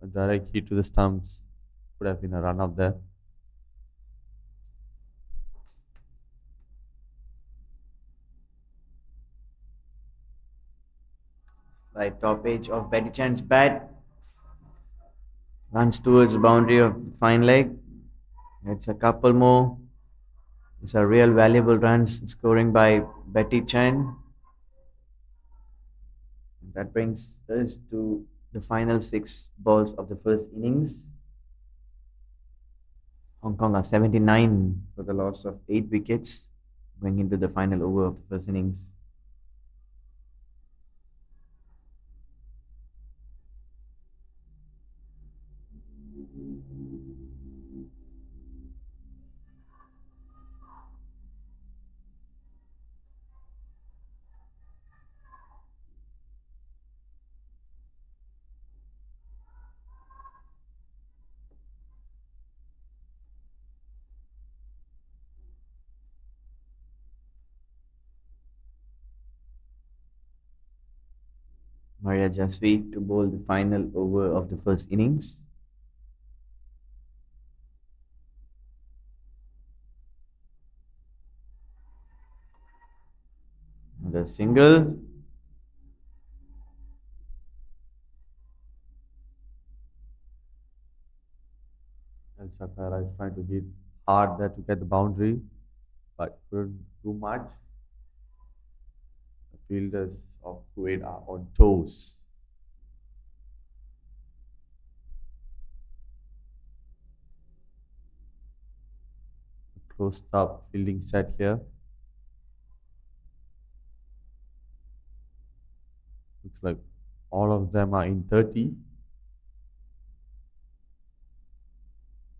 A direct hit to the stumps would have been a run up there. Right, top edge of Betty Chan's bat. Runs towards the boundary of fine leg. It's a couple more. It's a real valuable runs scoring by Betty Chan. That brings us to the final six balls of the first innings. Hong Kong are 79 for the loss of 8 wickets going into the final over of the first innings. Maria Jasvi to bowl the final over of the first innings. The single. And Shakara is trying to hit hard there to get the boundary, but couldn't do much. The fielders of Kuwait are on toes. Closed up fielding set here. Looks like all of them are in 30,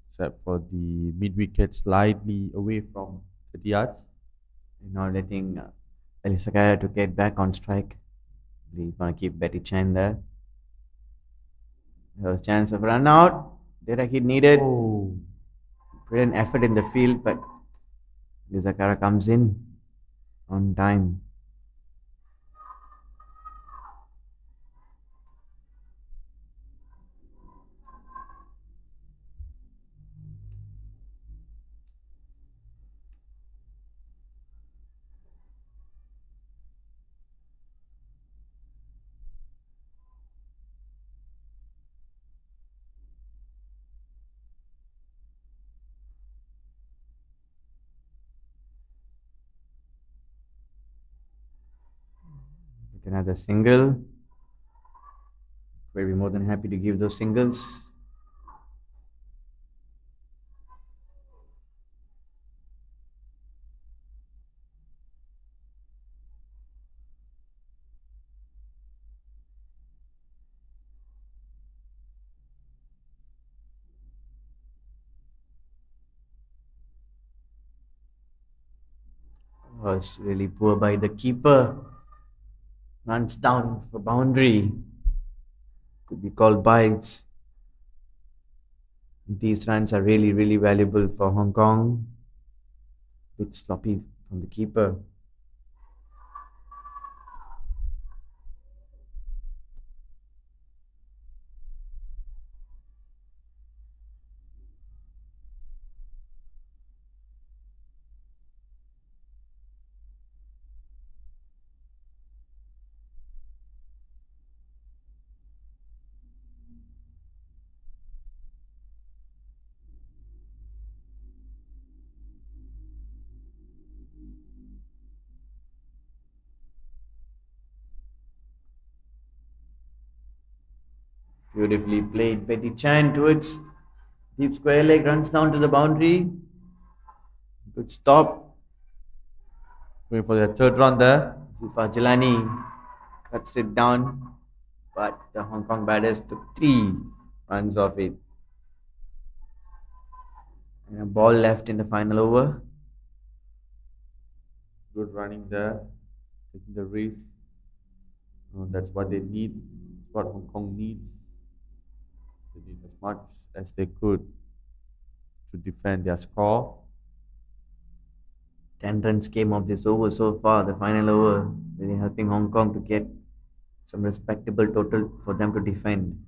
except for the mid wicket slightly away from 30 yards. Not letting Elisa Kaya to get back on strike. He's going to keep Betty Chan there. There was a chance of run out. Direct hit needed. Oh, Brilliant effort in the field, but Lizakara comes in on time. Get another single. We'll be more than happy to give those singles. Was really poor by the keeper. Runs down for boundary. Could be called bites. These runs are really, really valuable for Hong Kong. Bit sloppy from the keeper. Beautifully played. Betty Chan towards deep square leg, runs down to the boundary. Good stop. Going for their third run there. Zifa Jilani cuts it down, but the Hong Kong batters took 3 runs off it. And a ball left in the final over. Good running there. Taking the risk. That's what they need. What Hong Kong needs. They did as much as they could to defend their score. 10 runs came off this over so far, the final over, really helping Hong Kong to get some respectable total for them to defend.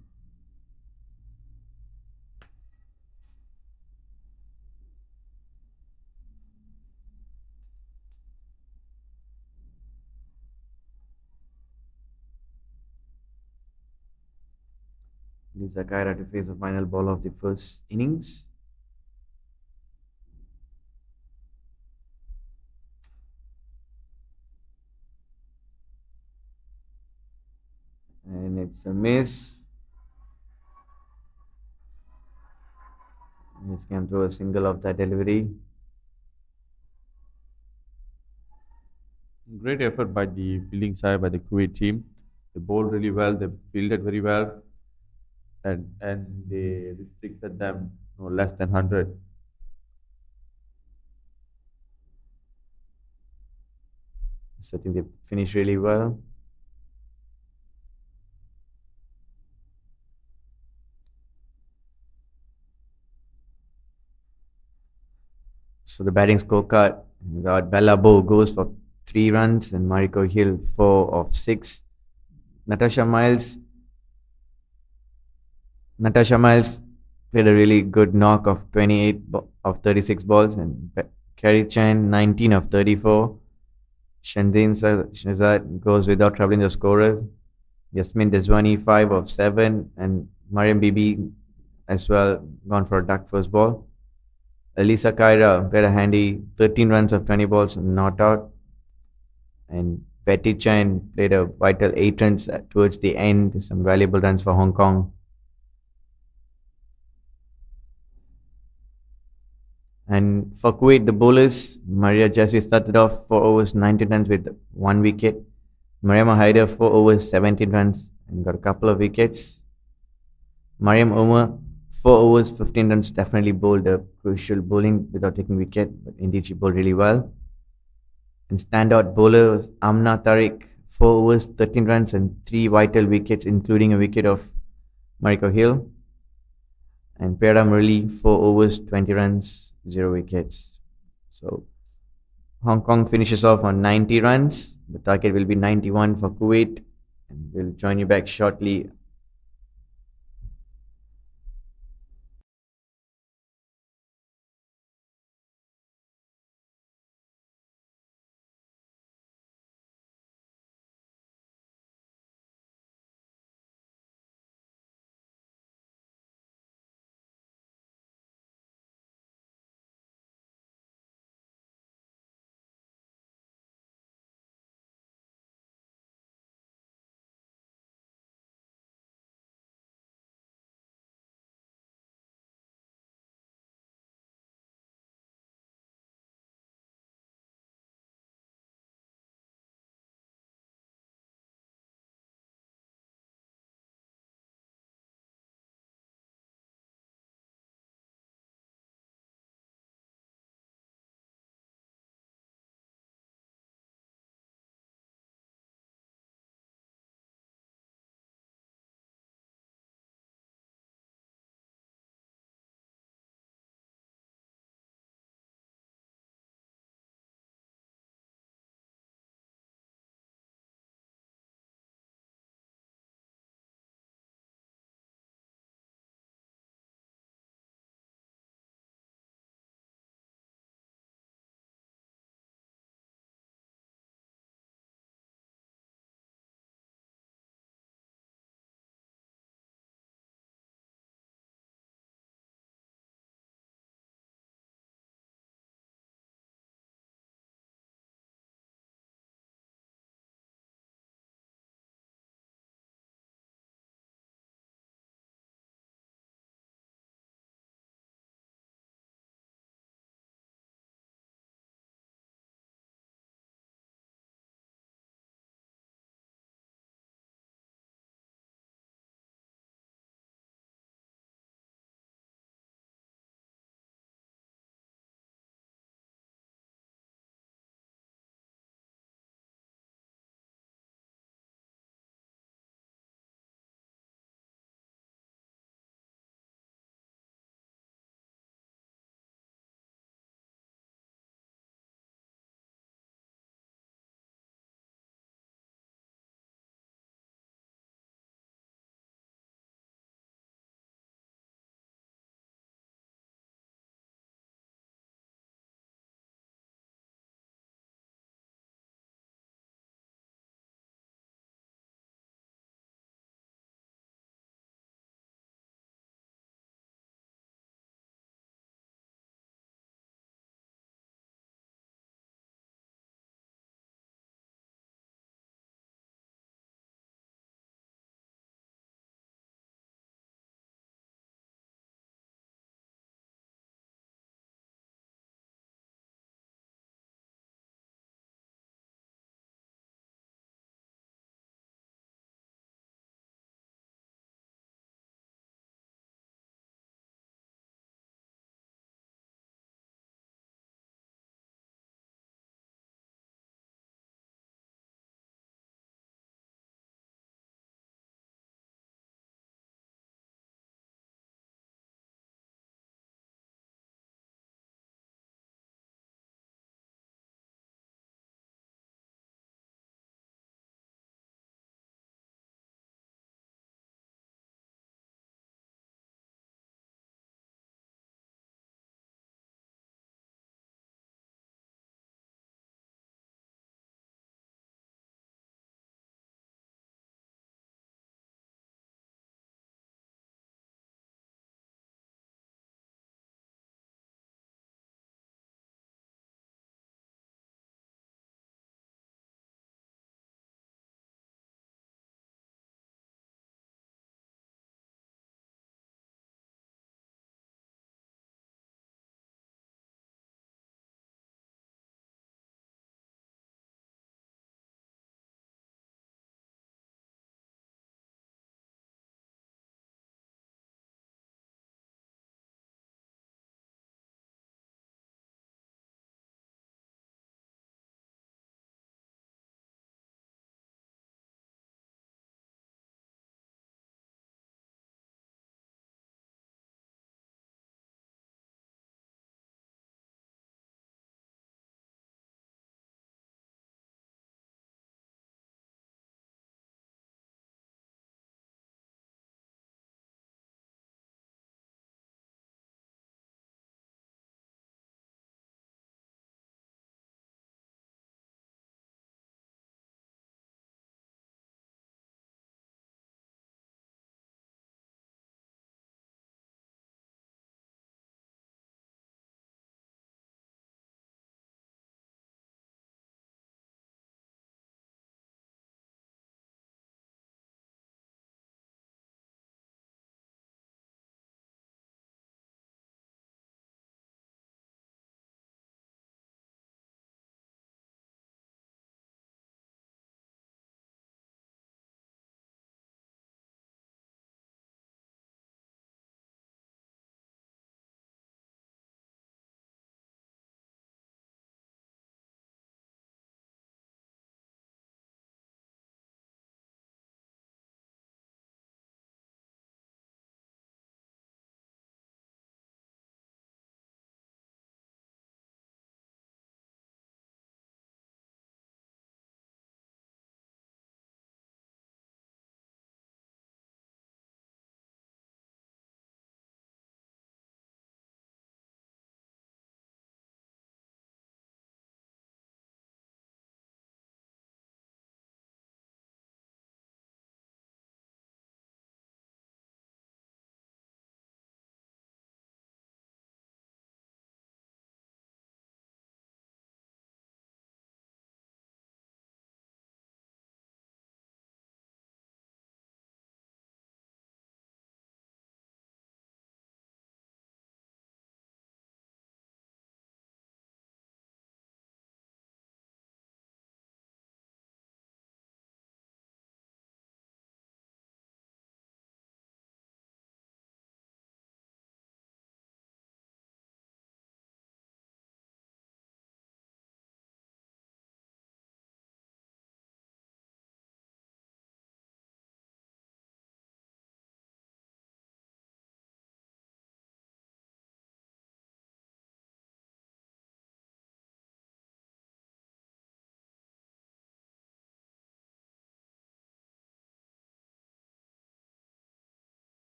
Lisa Kaira to face the final ball of the first innings. And it's a miss. Let's can throw a single of that delivery. Great effort by the fielding side by the Kuwait team. They bowled really well. They fielded very well, and they restricted them no less than 100. So I think they finished really well. So the batting scorecard, we got Bella Bow goes for 3 runs and Mariko Hill 4 of 6. Natasha Miles Natasha Miles played a really good knock of 28 of 36 balls, and Carrie Chan 19 of 34. Shandin Shahzad goes without troubling the scorers. Yasmin Deswani 5 of 7, and Mariam Bibi as well gone for a duck first ball. Elisa Kaira played a handy 13 runs of 20 balls, not out. And Betty Chan played a vital 8 runs towards the end, some valuable runs for Hong Kong. And for Kuwait, the bowlers, Maria Jassi started off 4 overs, 19 runs with 1 wicket. Mariam Haider, 4 overs, 17 runs and got a couple of wickets. Mariam Omar, 4 overs, 15 runs, definitely bowled a crucial bowling without taking wicket, but indeed she bowled really well. And standout bowler was Amna Tariq, 4 overs, 13 runs and 3 vital wickets, including a wicket of Mariko Hill. And Pera Murli, 4 overs, 20 runs, 0 wickets. So Hong Kong finishes off on 90 runs. The target will be 91 for Kuwait. And we'll join you back shortly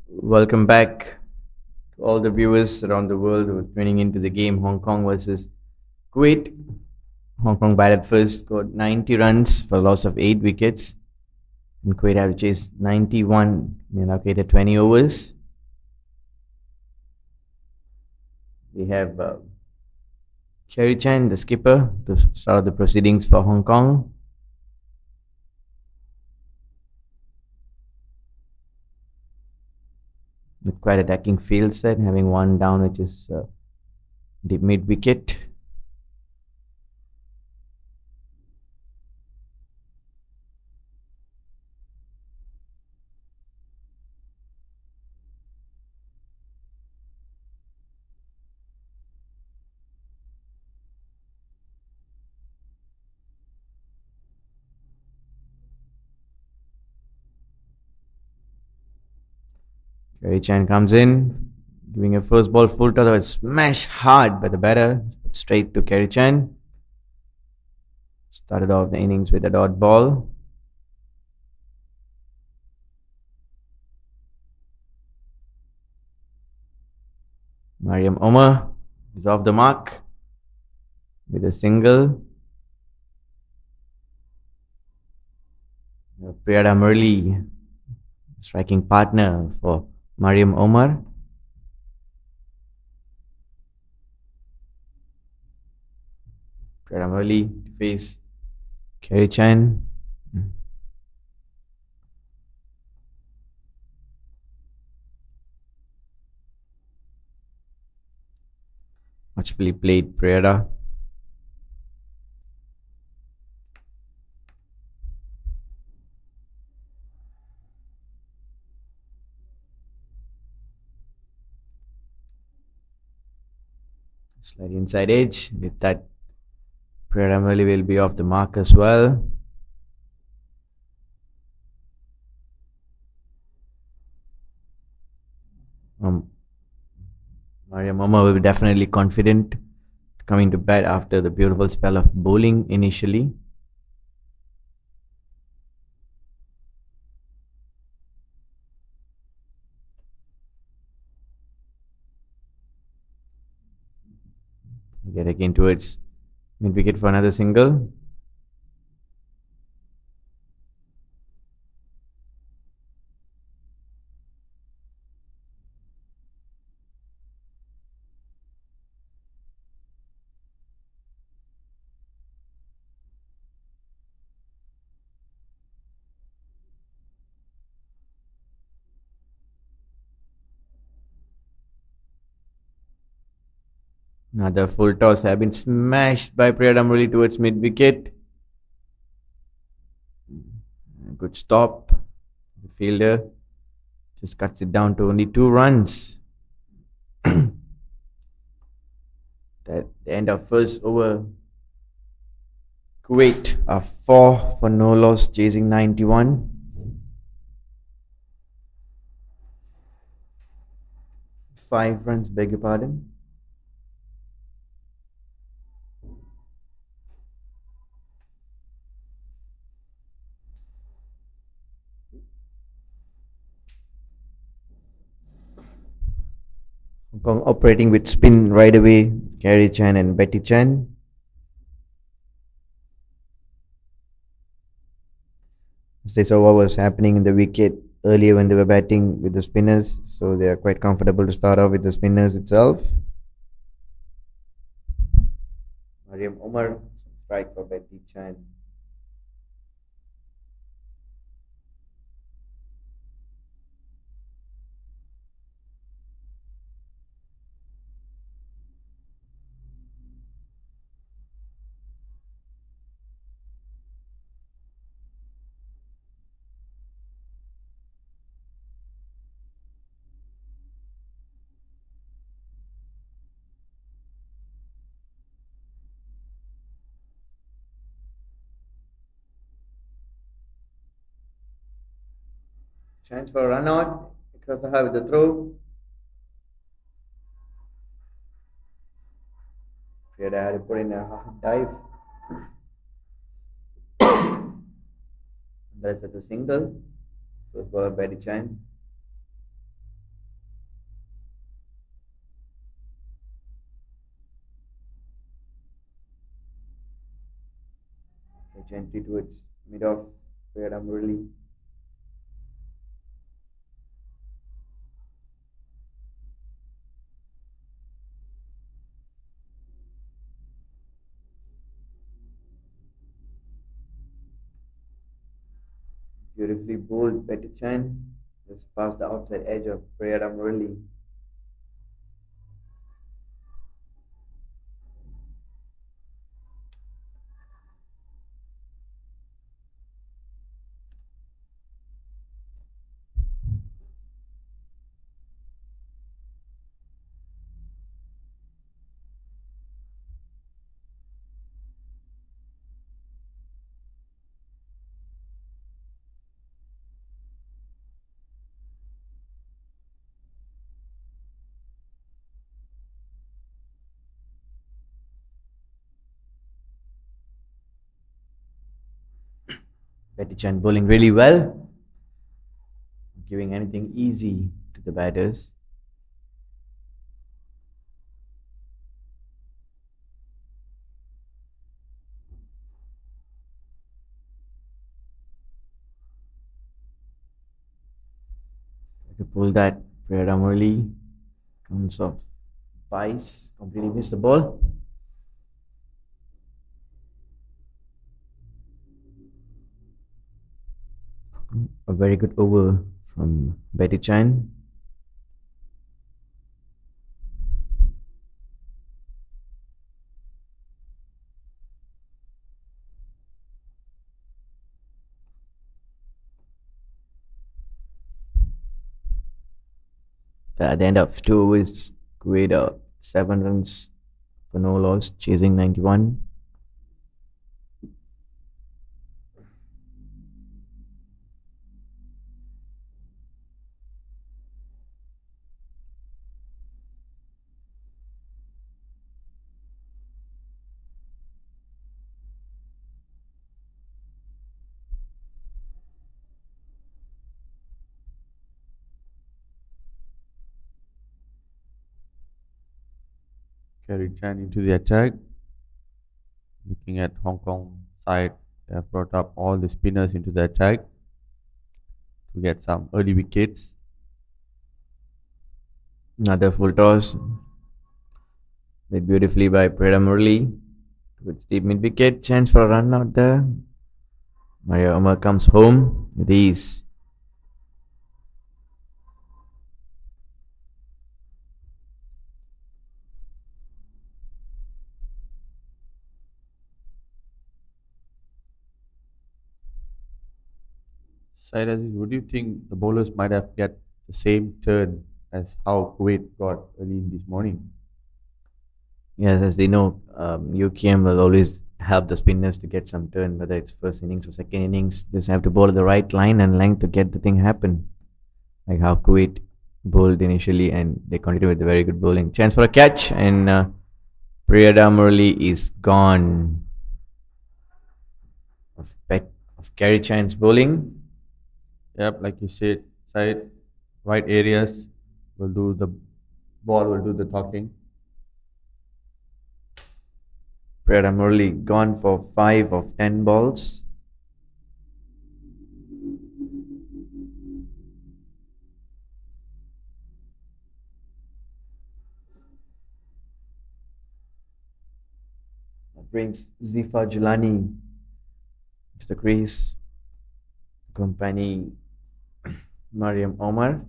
Welcome back to all the viewers around the world who are tuning into the game Hong Kong versus Kuwait. Hong Kong batted first, scored 90 runs for a loss of 8 wickets, and Kuwait have chased 91 in allocated 20 overs. We have Kerry Chan, the skipper, to start the proceedings for Hong Kong. With quite attacking field set, having one down, which is the mid wicket. Kerry Chan comes in, giving a first ball full toss, a smash hard by the batter, straight to Kerry Chan. Started off the innings with a dot ball. Mariam Omar is off the mark with a single. Priyada Murli, striking partner for Mariam Omar. Priyada Murli to face Kerry Chan. Muchly played, Priyada. Slight inside edge. With that, Priyada Murli will be off the mark as well. Mariam Omar will be definitely confident coming to bat after the beautiful spell of bowling initially. Get again towards mid wicket for another single. Another full toss have been smashed by Priyada Murli towards mid wicket. Good stop. The fielder just cuts it down to only 2 runs. At the end of first over, Kuwait are 4 for no loss, chasing 91. Five runs, beg your pardon. Hong Kong operating with spin right away, Kerry Chan and Betty Chan. They saw what was happening in the wicket earlier when they were batting with the spinners, so they are quite comfortable to start off with the spinners itself. Mariam Omar, strike for Betty Chan. Chance for a run out across the high with the throw. Priyada had to put in a half dive. That's at a single. First ball, Betty Chan. gently towards mid off where I'm really beautifully bowled Betty Chan just past the outside edge of Priya Murali. Betty Chan bowling really well, giving anything easy to the batters. To pull that, Priya Murali comes off vice, completely missed the ball. A very good over from Betty Chan. At the end of two overs, Kuwait 7 runs for no loss, chasing 91. Carried Chan into the attack. Looking at Hong Kong side, they have brought up all the spinners into the attack to get some early wickets. Another full toss, played beautifully by Priya Murali. Towards deep mid wicket, chance for a run out there. Maria Umar comes home with ease. Side Aziz, would you think the bowlers might have get the same turn as how Kuwait got early in this morning? Yes, as we know, UKM will always help the spinners to get some turn, whether it's first innings or second innings. Just have to bowl the right line and length to get the thing happen. Like how Kuwait bowled initially, and they continue with the very good bowling. Chance for a catch, and Priyada Murali is gone. Of Kerry Chan's bowling. Yep, like you said, side right areas will do the ball will do the talking. Priyada Murali gone for 5 of 10 balls. That brings Zifa Julani to the crease. Company Mariam Omar.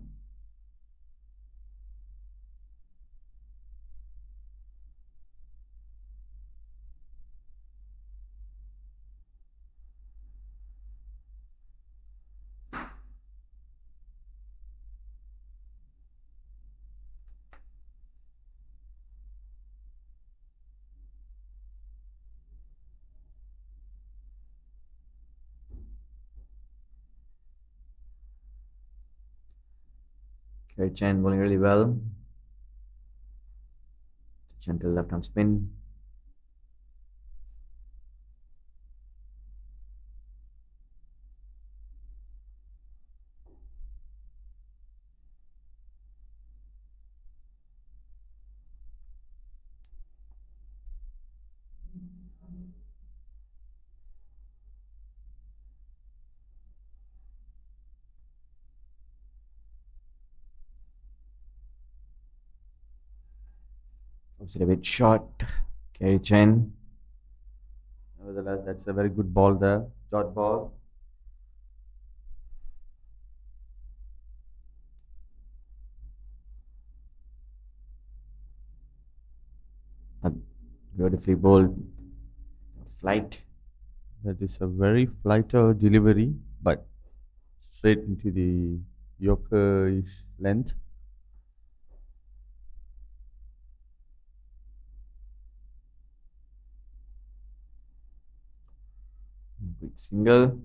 Kerry Chan bowling really well. Gentle left arm spin. Was it a bit short? Kerry Chen. Nevertheless, that's a very good ball there. Dot ball. A beautifully bowled flight. That is a very flighter delivery, but straight into the Yorkerish length. Quick single.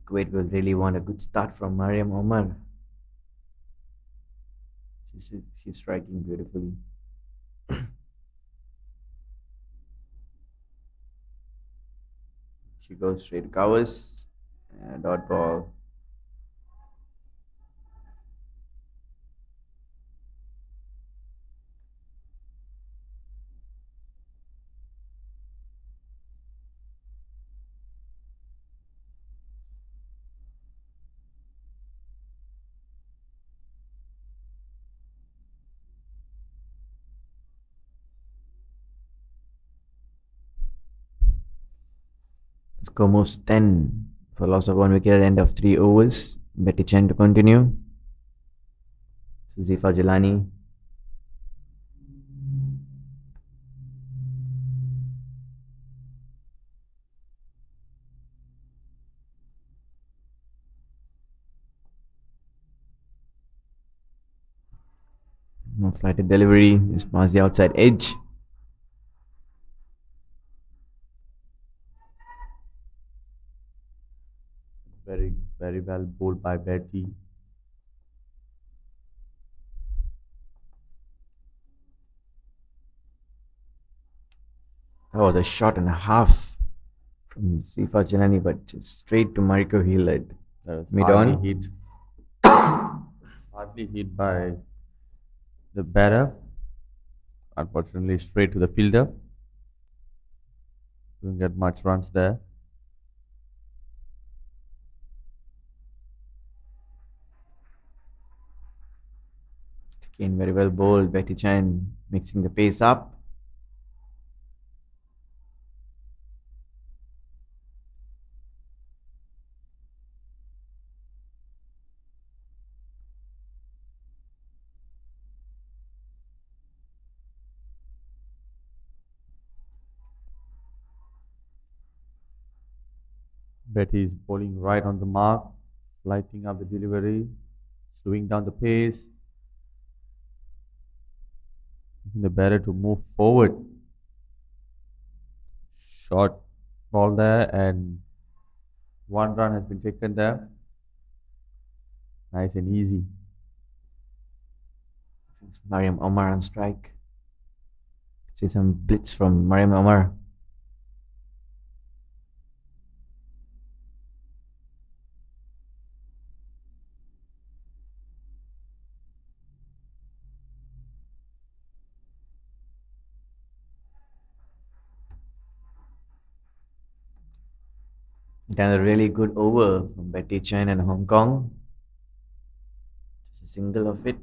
Kuwait will really want a good start from Mariam Omar. She's striking beautifully. She goes straight to covers. And dot ball. Score moves 10 for loss of 1 wicket at the end of 3 overs. Betty Chen to continue. Zifa Jalani. No flighted delivery. Is past the outside edge. Very, very well bowled by Betty. Oh, the shot and a half from Zifa Jalani, but just straight to Mariko Hill at That was mid hardly on. hit, hardly hit by the batter. Unfortunately, straight to the fielder. Didn't get much runs there. Again, very well bowled. Betty Chen mixing the pace up. Betty is bowling right on the mark, lighting up the delivery, slowing down the pace, making the batter to move forward. Short ball there, and one run has been taken there. Nice and easy. Mariam Omar on strike. See some blitz from Mariam Omar. Done a really good over from Betty Chen and Hong Kong. Just a single of it.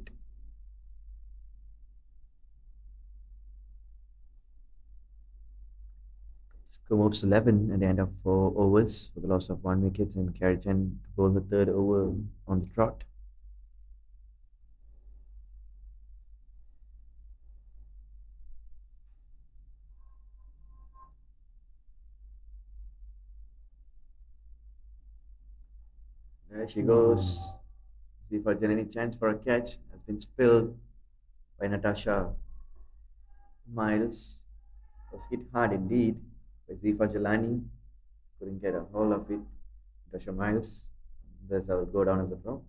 Score moves 11 at the end of 4 overs for the loss of 1 wicket, and Kerry Chen to bowl the third over on the trot. There she goes. See if there's any chance for a catch. Has been spilled by Natasha Miles. Was hit hard indeed by Zifa Jalani. Couldn't get a hold of it. Natasha Miles. That's how it go down as a drop.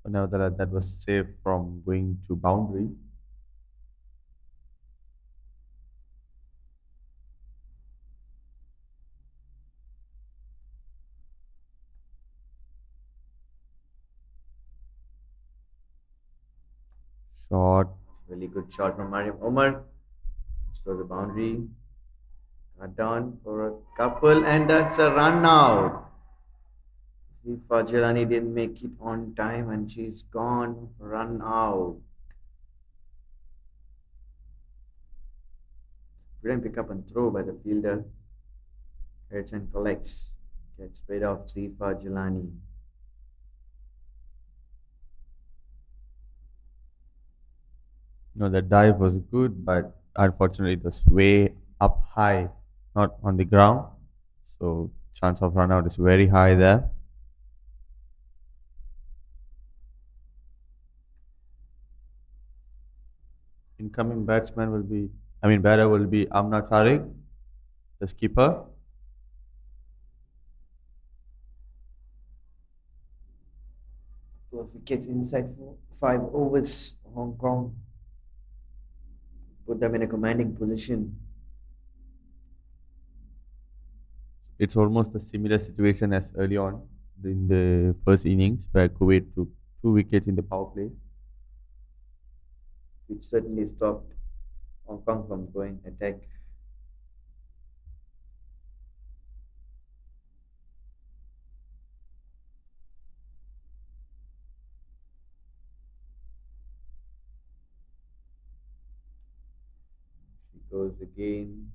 But nevertheless, that was safe from going to boundary. Short. Really good shot from Mariam Omar. So the boundary. Down for a couple, and that's a run out. Zifa Jelani didn't make it on time, and she's gone. Run out. Brilliant pick up and throw by the fielder. Harrison collects. Gets rid of Zifa Jelani. No, the dive was good, but unfortunately it was way up high, not on the ground. So chance of run out is very high there. Incoming batsman will be, batter will be Amna Tariq, the skipper. 12 wickets inside 5 overs for Hong Kong. Put them in a commanding position. It's almost a similar situation as early on in the first innings, where Kuwait took 2 wickets in the power play. Which certainly stopped Hong Kong from going attack. She goes again.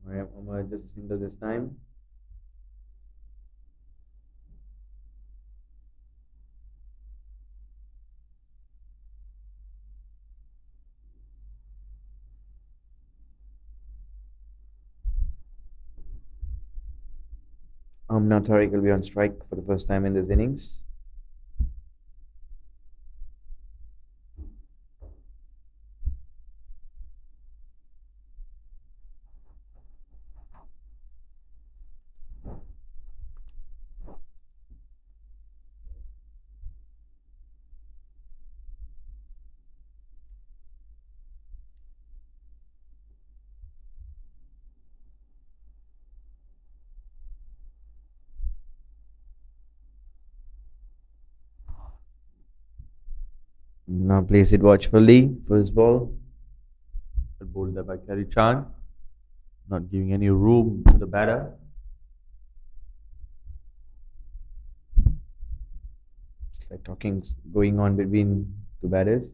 Mariam Omar just a single this time. Amna Tariq will be on strike for the first time in this innings. Now place it watchfully. First ball. Bowled there by Kerry Chan, not giving any room to the batter. It's like talking going on between two batters.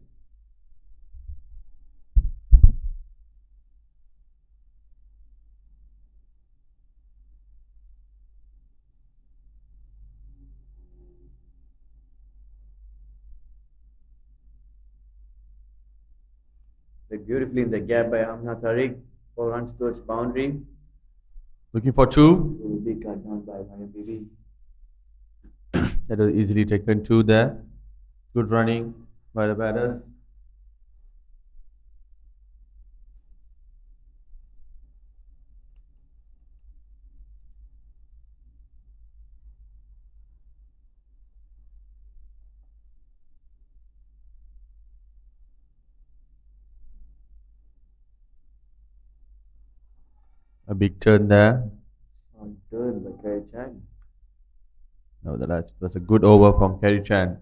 Played beautifully in the gap by Amna Tariq. 4 runs towards boundary. Looking for two. Will be cut down by Mariam Bibi. That was easily taken two there. Good running by the batter. A big turn there. On turn by Kerry Chan. Nevertheless, it was a good over from Kerry Chan.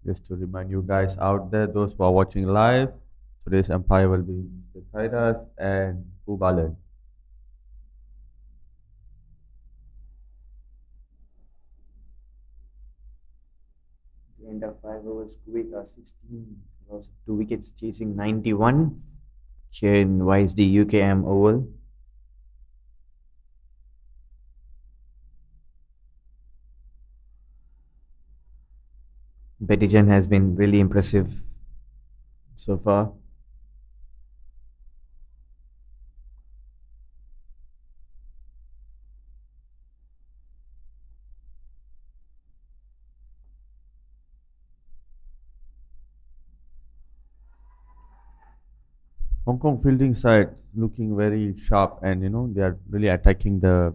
Just to remind you guys out there, those who are watching live, today's umpire will be Mr. Kaidas and Ubalan. The end of 5 overs, Kuwait are 16. Lost 2 wickets, chasing 91 here in YSD UKM Oval. Betijan has been really impressive so far. Hong Kong fielding side looking very sharp, and they are really attacking the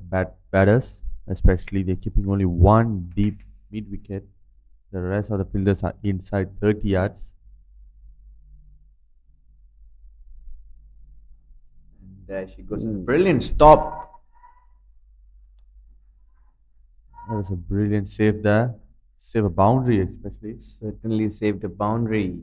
batters. Especially they're keeping only one deep mid wicket. The rest of the fielders are inside 30 yards. And there she goes. Brilliant stop. was a brilliant save there. Save a boundary, especially. Certainly saved a boundary.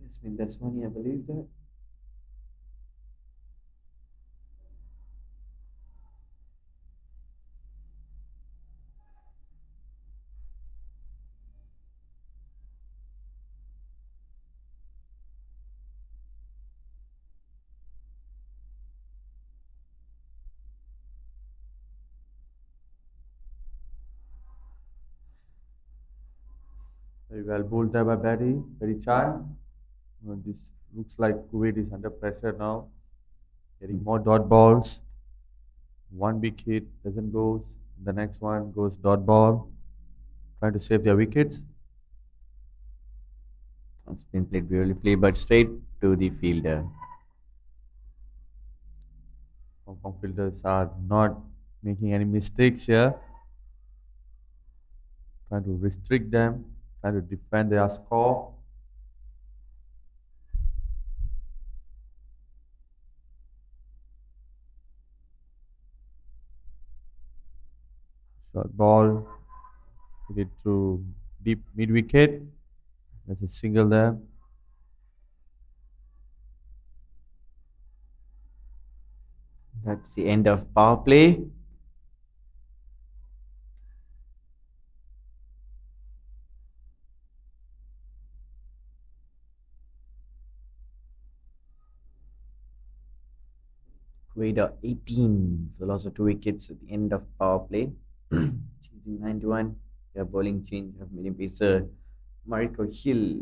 It's been this one, I believe that. Very well bowled there by Barry Chan. This looks like Kuwait is under pressure now, getting more dot balls. One big hit doesn't go. The next one goes dot ball, trying to save their wickets. It's been played beautifully, but straight to the fielder. Hong Kong fielders are not making any mistakes here, trying to restrict them, trying to defend their score. Short ball, hit it through deep mid wicket. There's a single there. That's the end of power play. Kuwait are 18. So loss of 2 wickets at the end of power play. Chasing 91. Their bowling change of medium pacer Mariko Hill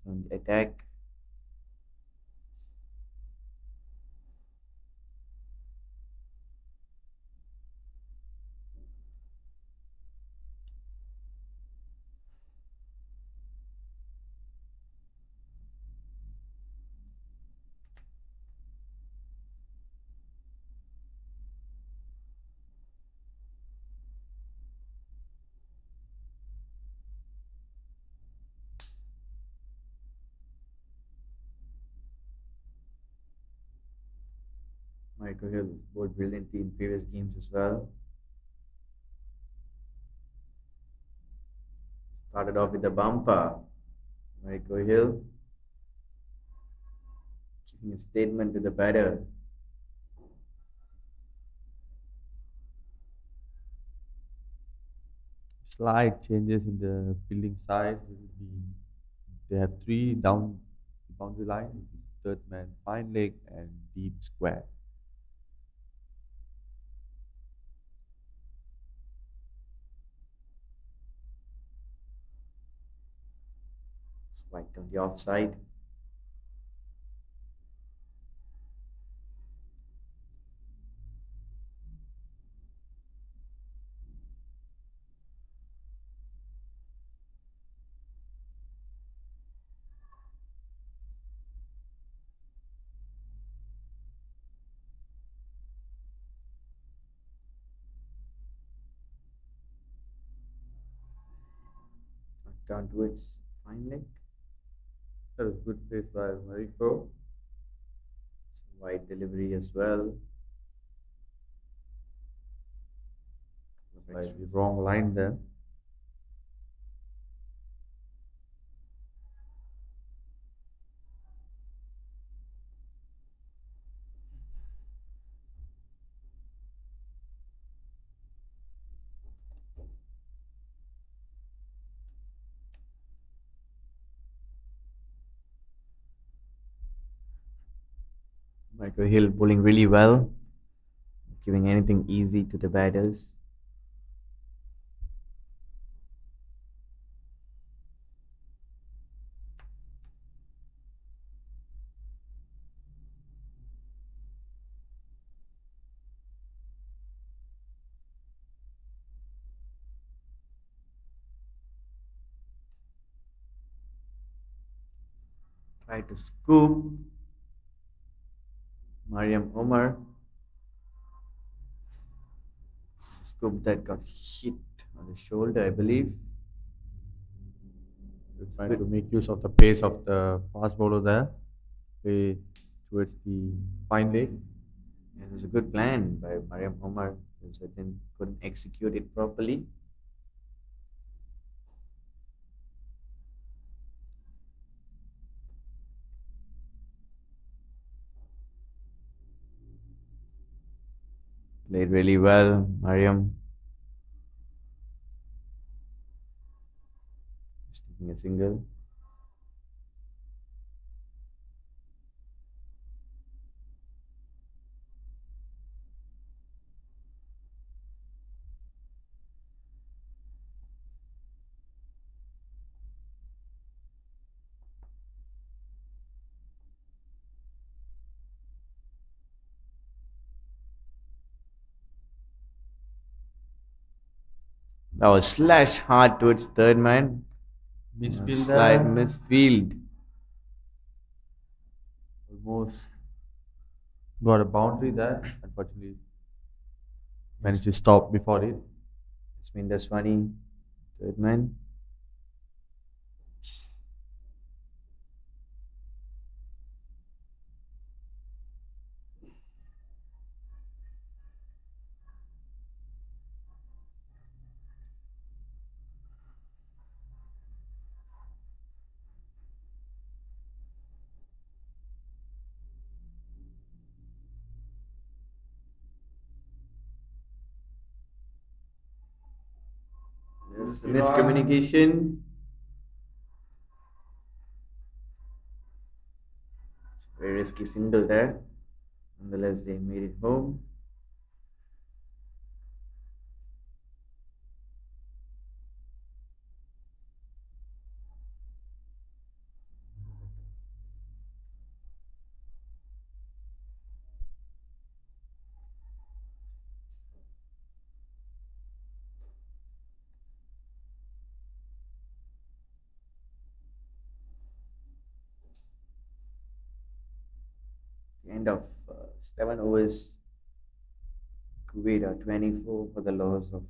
on the attack. Mariko Hill bowled brilliantly in previous games as well. Started off with a bumper. Mariko Hill giving a statement to the batter. Slight changes in the fielding side. They have three down the boundary line. It is third man, fine leg, and deep square. Swiped on the offside. Down towards fine leg. That was good place by Mariko. Wide delivery as well. Slightly wrong line there. Mariko Hill bowling really well, giving anything easy to the batters. Try to scoop. Mariam Omar. Scoop that got hit on the shoulder, I believe. Trying to Good. make use of the pace of the fast bowler there, play towards the fine leg. It was a good plan by Mariam Omar, because I didn't couldn't execute it properly. Played really well, Mariam. Just taking a single. That was slashed hard towards third man. Misfield Slide there, misfield. almost got a boundary there. Unfortunately, managed to stop before it. It's been Daswani, third man. There's a miscommunication. Very risky single there. Nonetheless, they made it home. The end of 7 overs, Kuwait are 24 for the loss of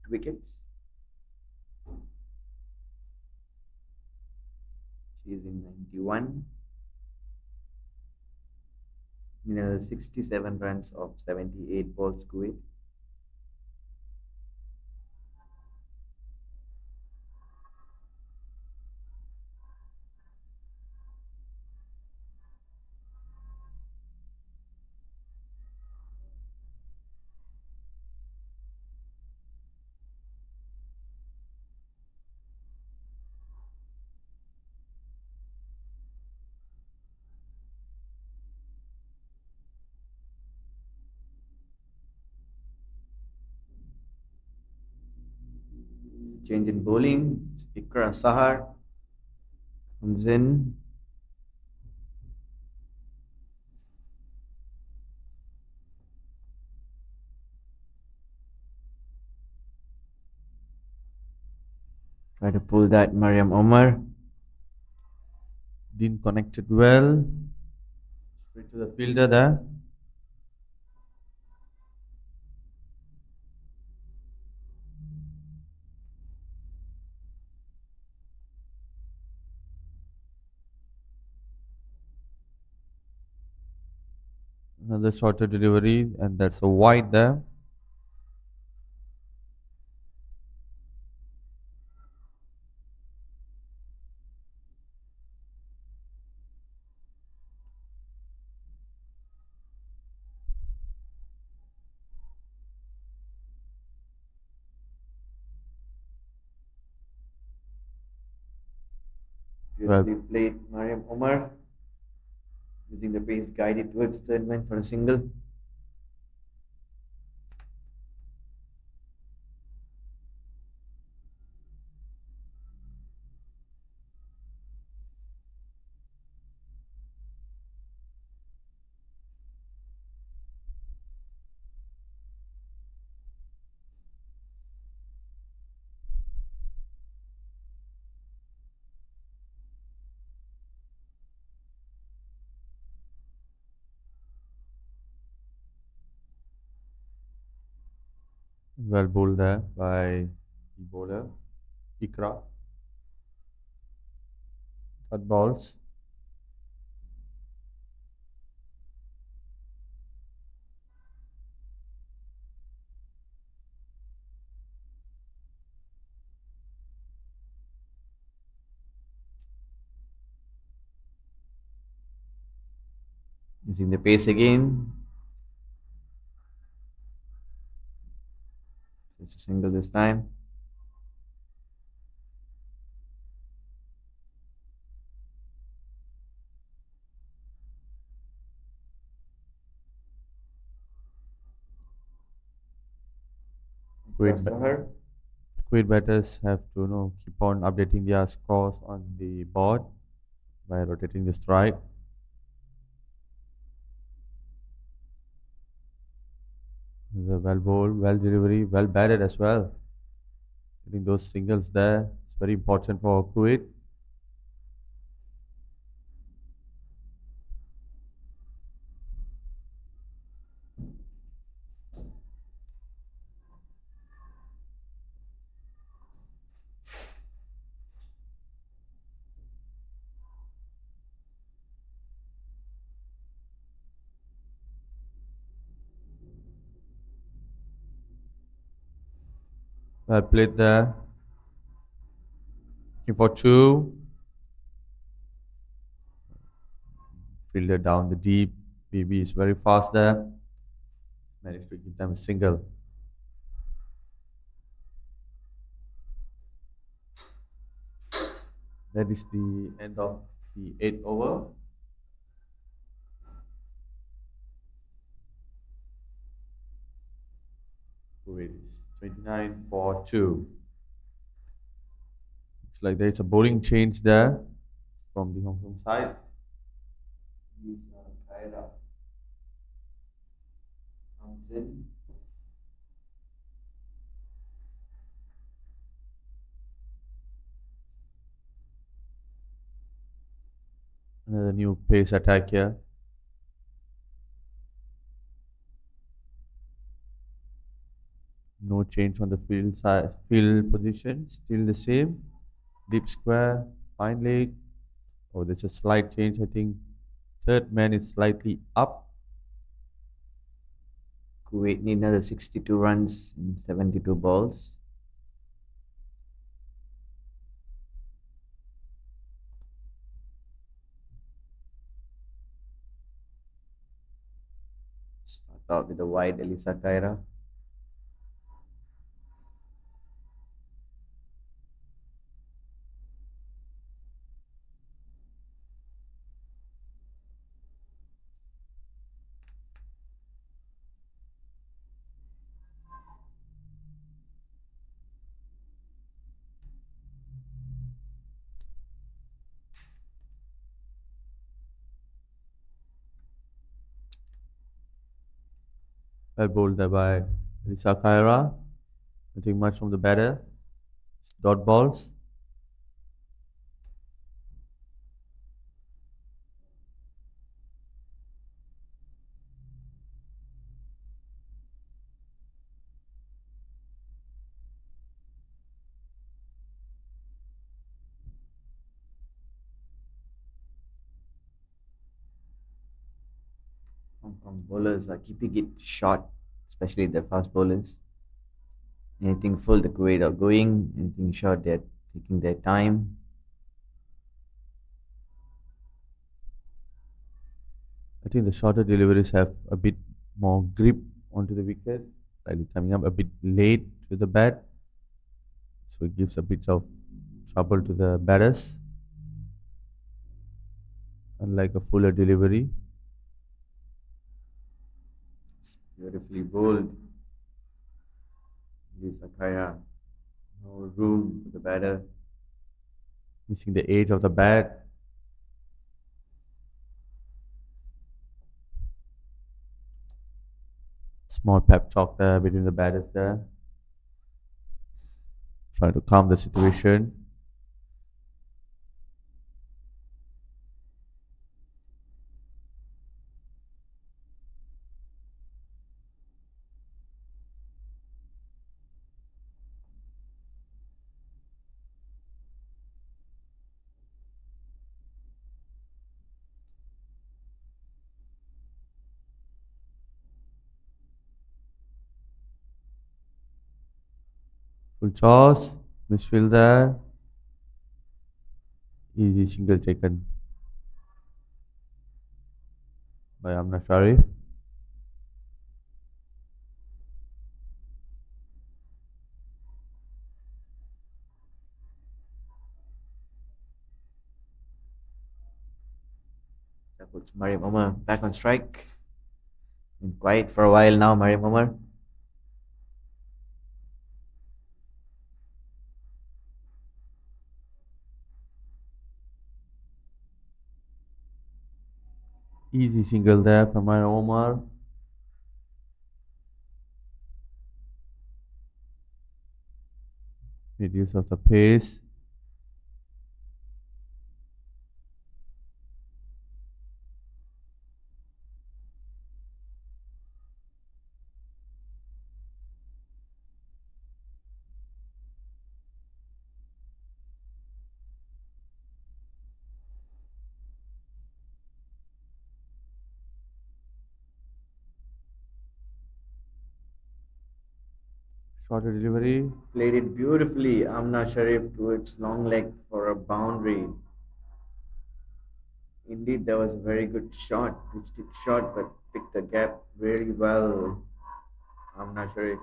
2 wickets. Chasing 91. Another 67 runs of 78 balls, Kuwait. Change in bowling. Ikra Sahar comes in. Try to pull that Mariam Omar. Didn't connect it well. Straight to the fielder there. Another shorter delivery, and that's a wide there. Beautifully played Mariam Omar. Using the pace guided towards third man for a single. Well bowled there by The bowler, Ikra, dot balls. Using the pace again. Just a single this time. Kuwait, Across to her. Kuwait batters have to keep on updating their scores on the board by rotating the strike. The well bowled, well delivery, well batted as well. Getting those singles there, it's very important for Kuwait. Well played there. Looking for two. Fielder down the deep. BB is very fast there. Managed to give them a single. That is the end of the 8th over. Kuwait is 29 for 2. Looks like there's a bowling change there from the Hong Kong side. He's tied up. Comes in. Another new pace attack here. No change on the field side, field position, still the same. Deep square, fine leg. Oh, there's a slight change. I think third man is slightly up. Kuwait need another 62 runs in 72 balls. Start out with the wide Elisa Kaira. Well bowled there by Lisa Kaira. Nothing much from the batter. Dot balls. Hong Kong bowlers are keeping it short, especially the fast bowlers. Anything full, the Kuwait are going. Anything short, they're taking their time. I think the shorter deliveries have a bit more grip onto the wicket, slightly coming up a bit late to the bat, so it gives a bit of trouble to the batters. Unlike a fuller delivery, Beautifully bowled. Lisa Kaira. No room for the batter. missing the edge of the bat. Small pep talk there between the batters there. Try to calm the situation. Full toss, misfield there, easy single taken by Amna Sharif. That puts Mariam Omar back on strike. Been quiet for a while now, Mariam Omar. Easy single there from Omar. Made use of the pace. Shorter delivery. Played it beautifully, Amna Sharif to its long leg for a boundary. Indeed, that was a very good shot, pitched it short, but picked the gap very well, Amna Sharif.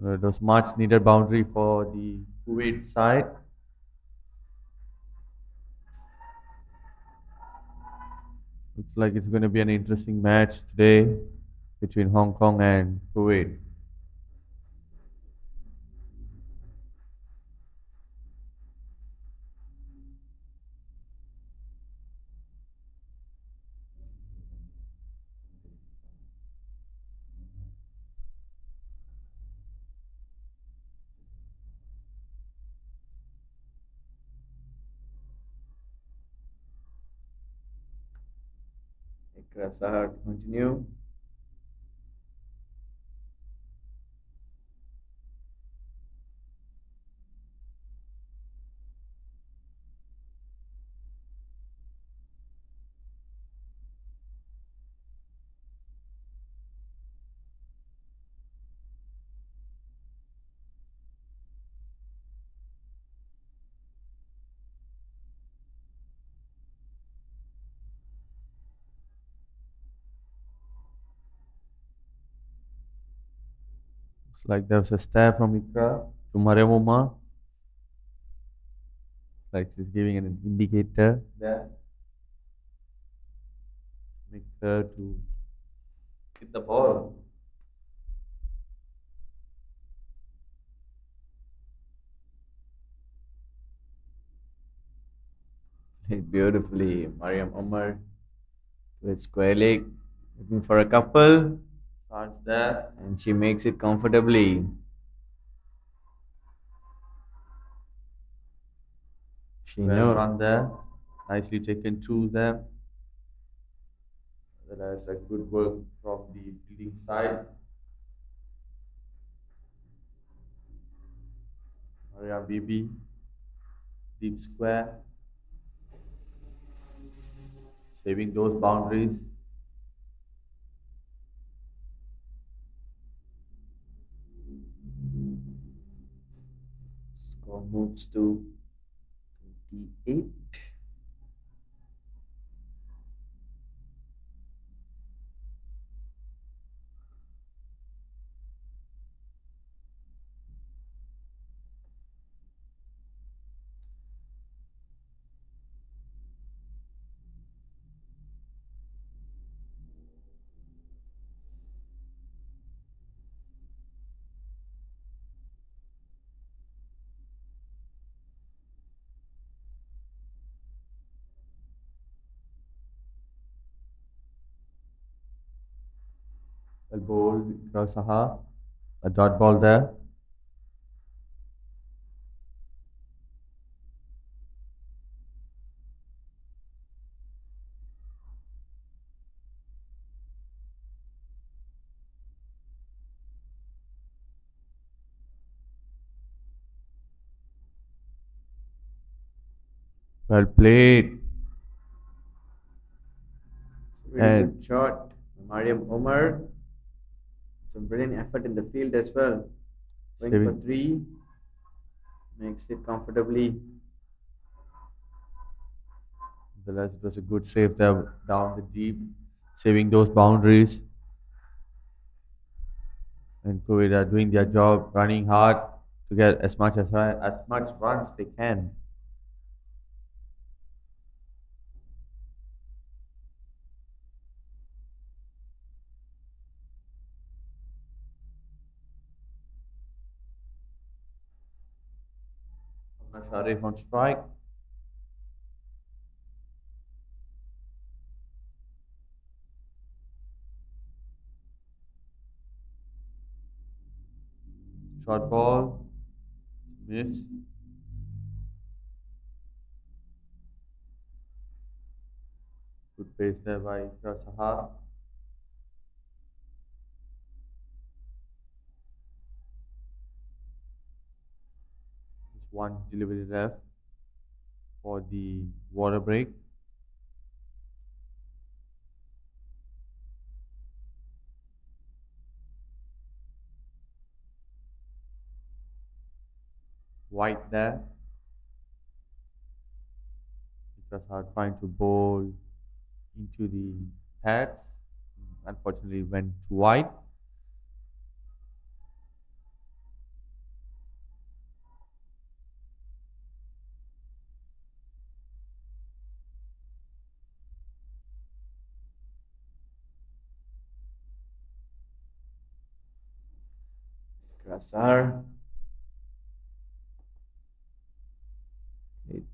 It was much needed boundary for the Kuwait side. Looks like it's going to be an interesting match today between Hong Kong and Kuwait. Ikra Sahar to continue. Looks like there was a stare from Ikra to Mariam. Like she's giving an indicator there. Make her to hit the ball. Played beautifully, Mariam Omar to its square leg, looking for a couple, Starts there. and she makes it comfortably. She Well know run there. Nicely taken two there. That's a good work from the fielding side. Maria Bibi, deep square, saving those boundaries. score moves to 28. Well bowled across Saha. A dot ball there. Well played. Really And good shot, Mariam Omar. Some brilliant effort in the field as well. Going for Saving three, makes it comfortably. the last, it was a good save there down the deep, saving those boundaries. And Kuwait are doing their job, running hard to get as much runs they can. Sharif on strike. Short ball, miss. Good pace there by Sahar. Just one delivery left for the water break. White there. Sahar trying to bowl into the pads. Unfortunately, went wide. Krasar. It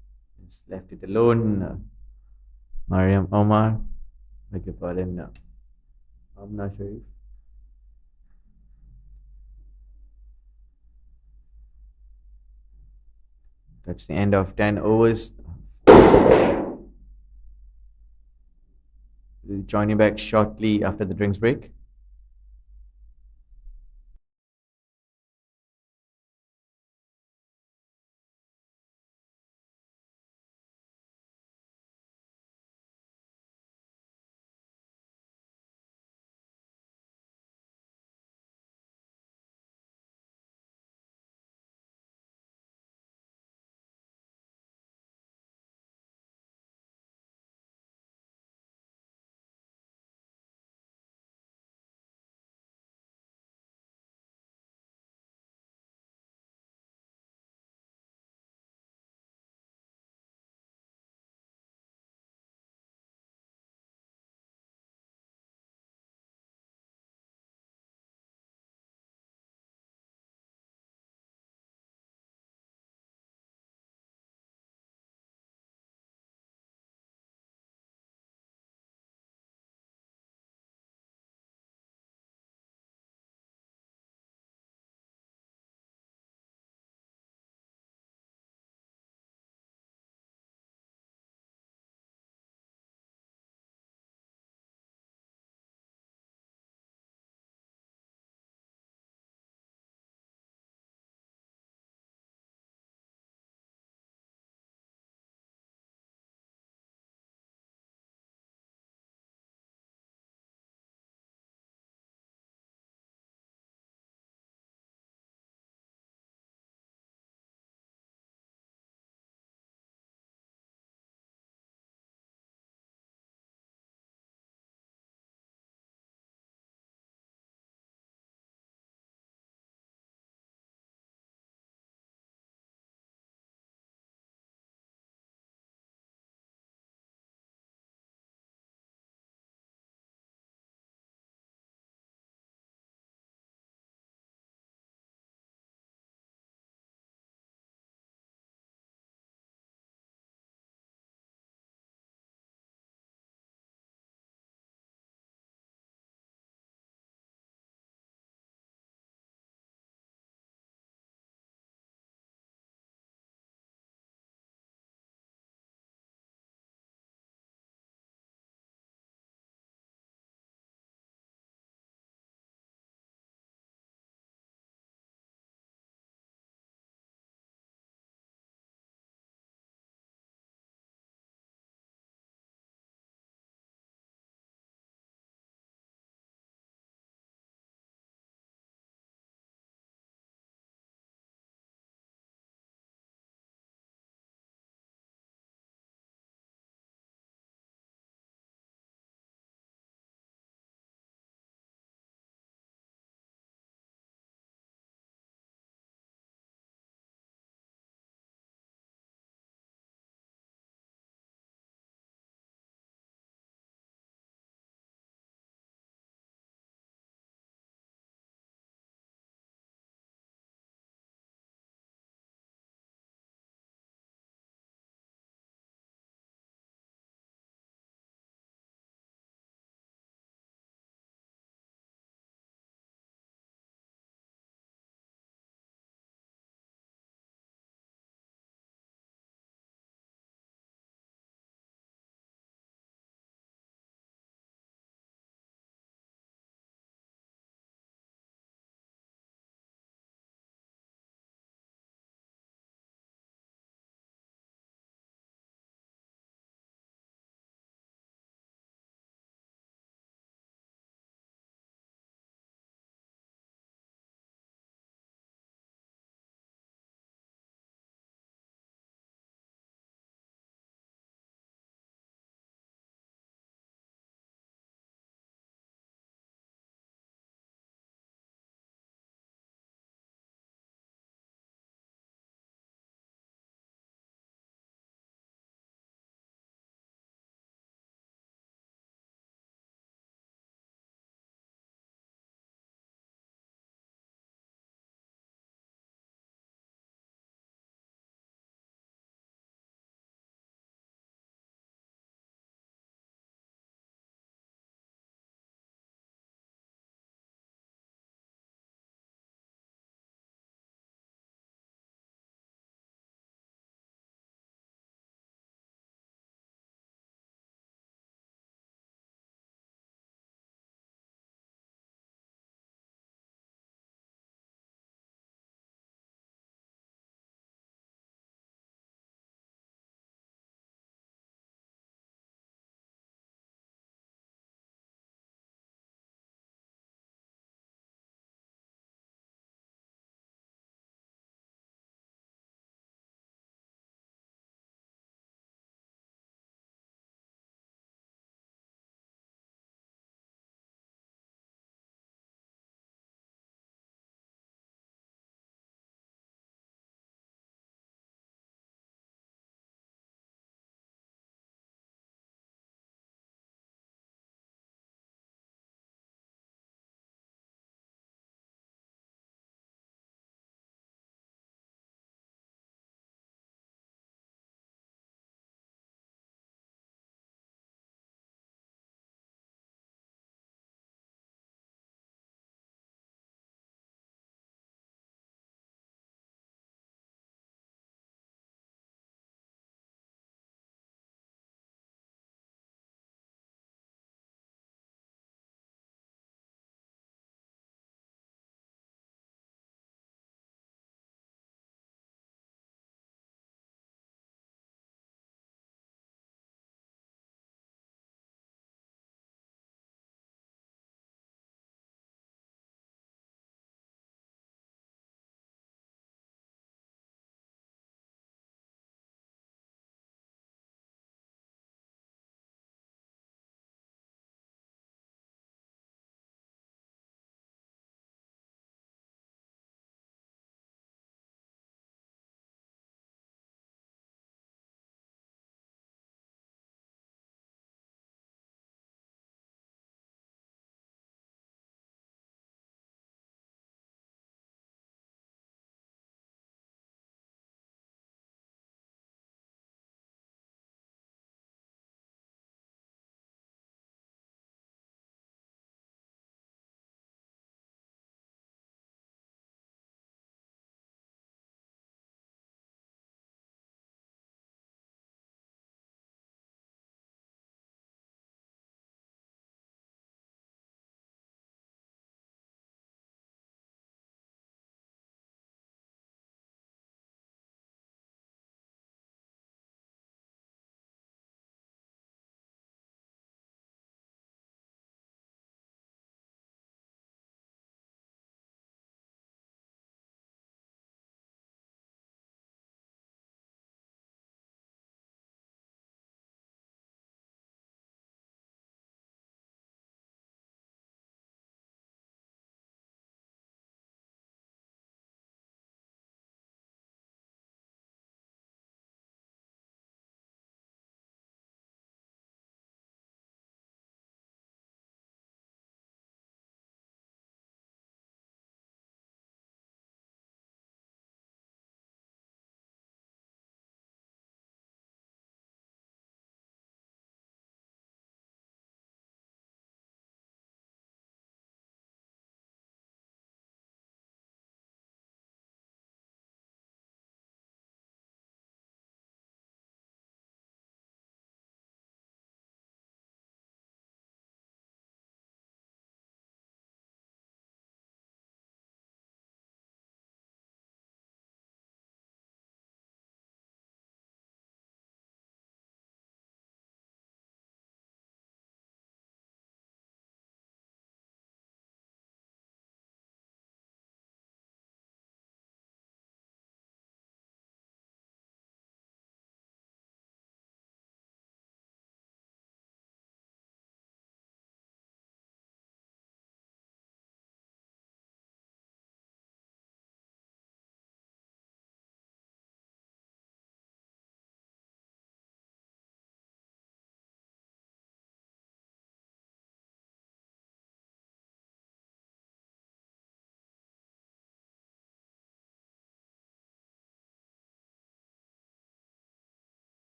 just left it alone. Mariam Omar. Beg your pardon. Amna Sharif. That's the end of 10 overs. We'll join you back shortly after the drinks break.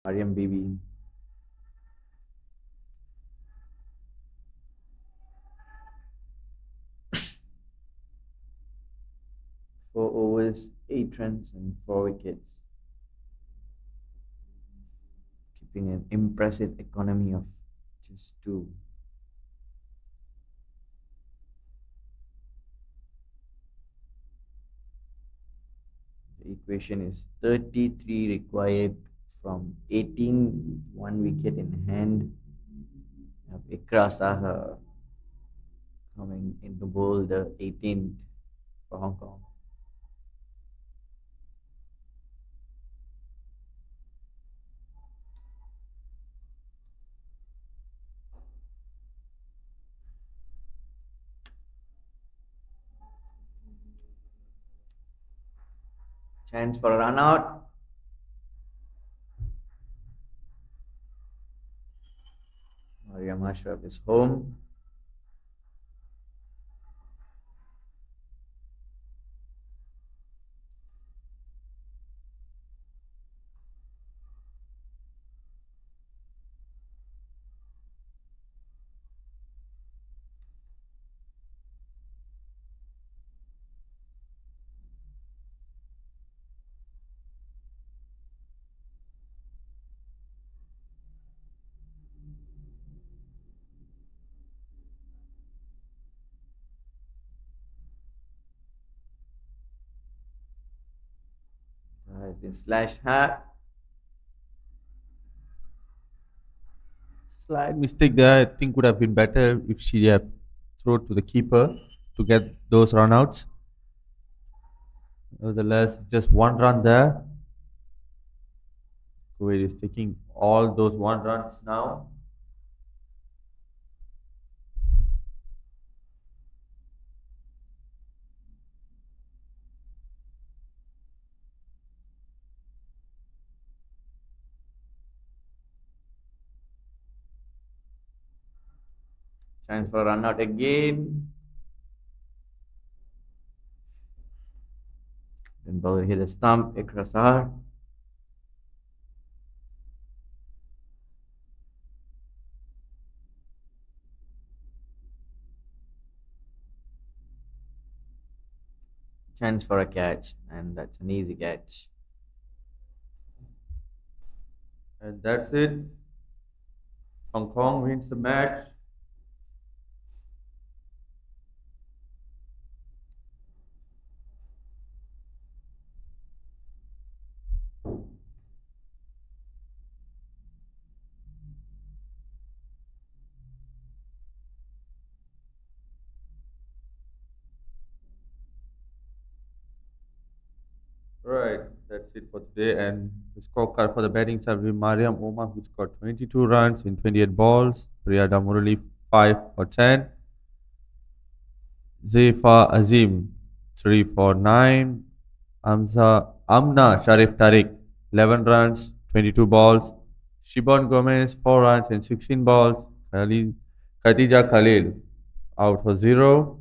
Mariam Bibi. 4 overs, 8 runs, and 4 wickets, keeping an impressive economy of just two. The equation is 33 required from 18, 1 wicket in hand. Ikra Saha coming into bowl, the 18th for Hong Kong. Chance for a run out. Mariam Ashraf is home. Has been slashed hard. Slight mistake there. I think would have been better if she have thrown to the keeper to get those runouts. Nevertheless, just one run there. Kuwait is taking all those one runs now. Chance for a run out again. Then bowler hit a stump. Ikra Saha. Chance for a catch, and that's an easy catch. And that's it. Hong Kong wins the match. Right, that's it for today. And the scorecard for the batting side will be Mariam Omar, who scored 22 runs in 28 balls. Riyada Murali, 5 for 10. Zaifa Azim, 3 for 9. Amna Sharif Tariq, 11 runs, 22 balls. Shibon Gomez, 4 runs and 16 balls. Khadija Khalil, out for 0.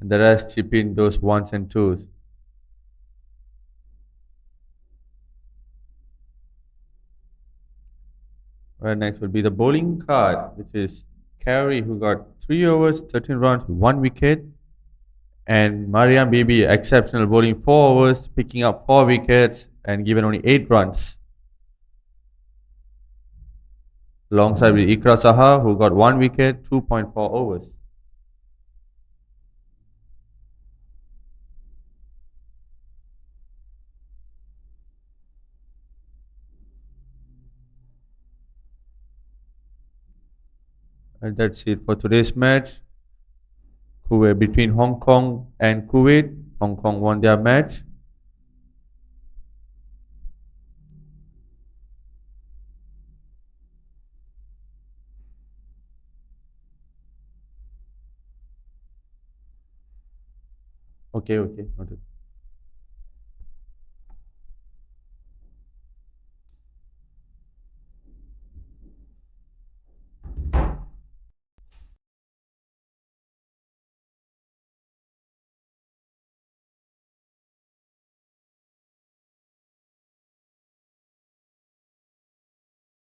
And the rest chip in those ones and twos. Right, next will be the bowling card, which is Carey, who got 3 overs, 13 runs, 1 wicket. And Mariam Bibi, exceptional bowling, 4 overs, picking up 4 wickets and given only 8 runs. Alongside with Ikra Saha, who got 1 wicket, 2.4 overs. And that's it for today's match. Kuwait between Hong Kong and Kuwait. Hong Kong won their match. Okay, noted.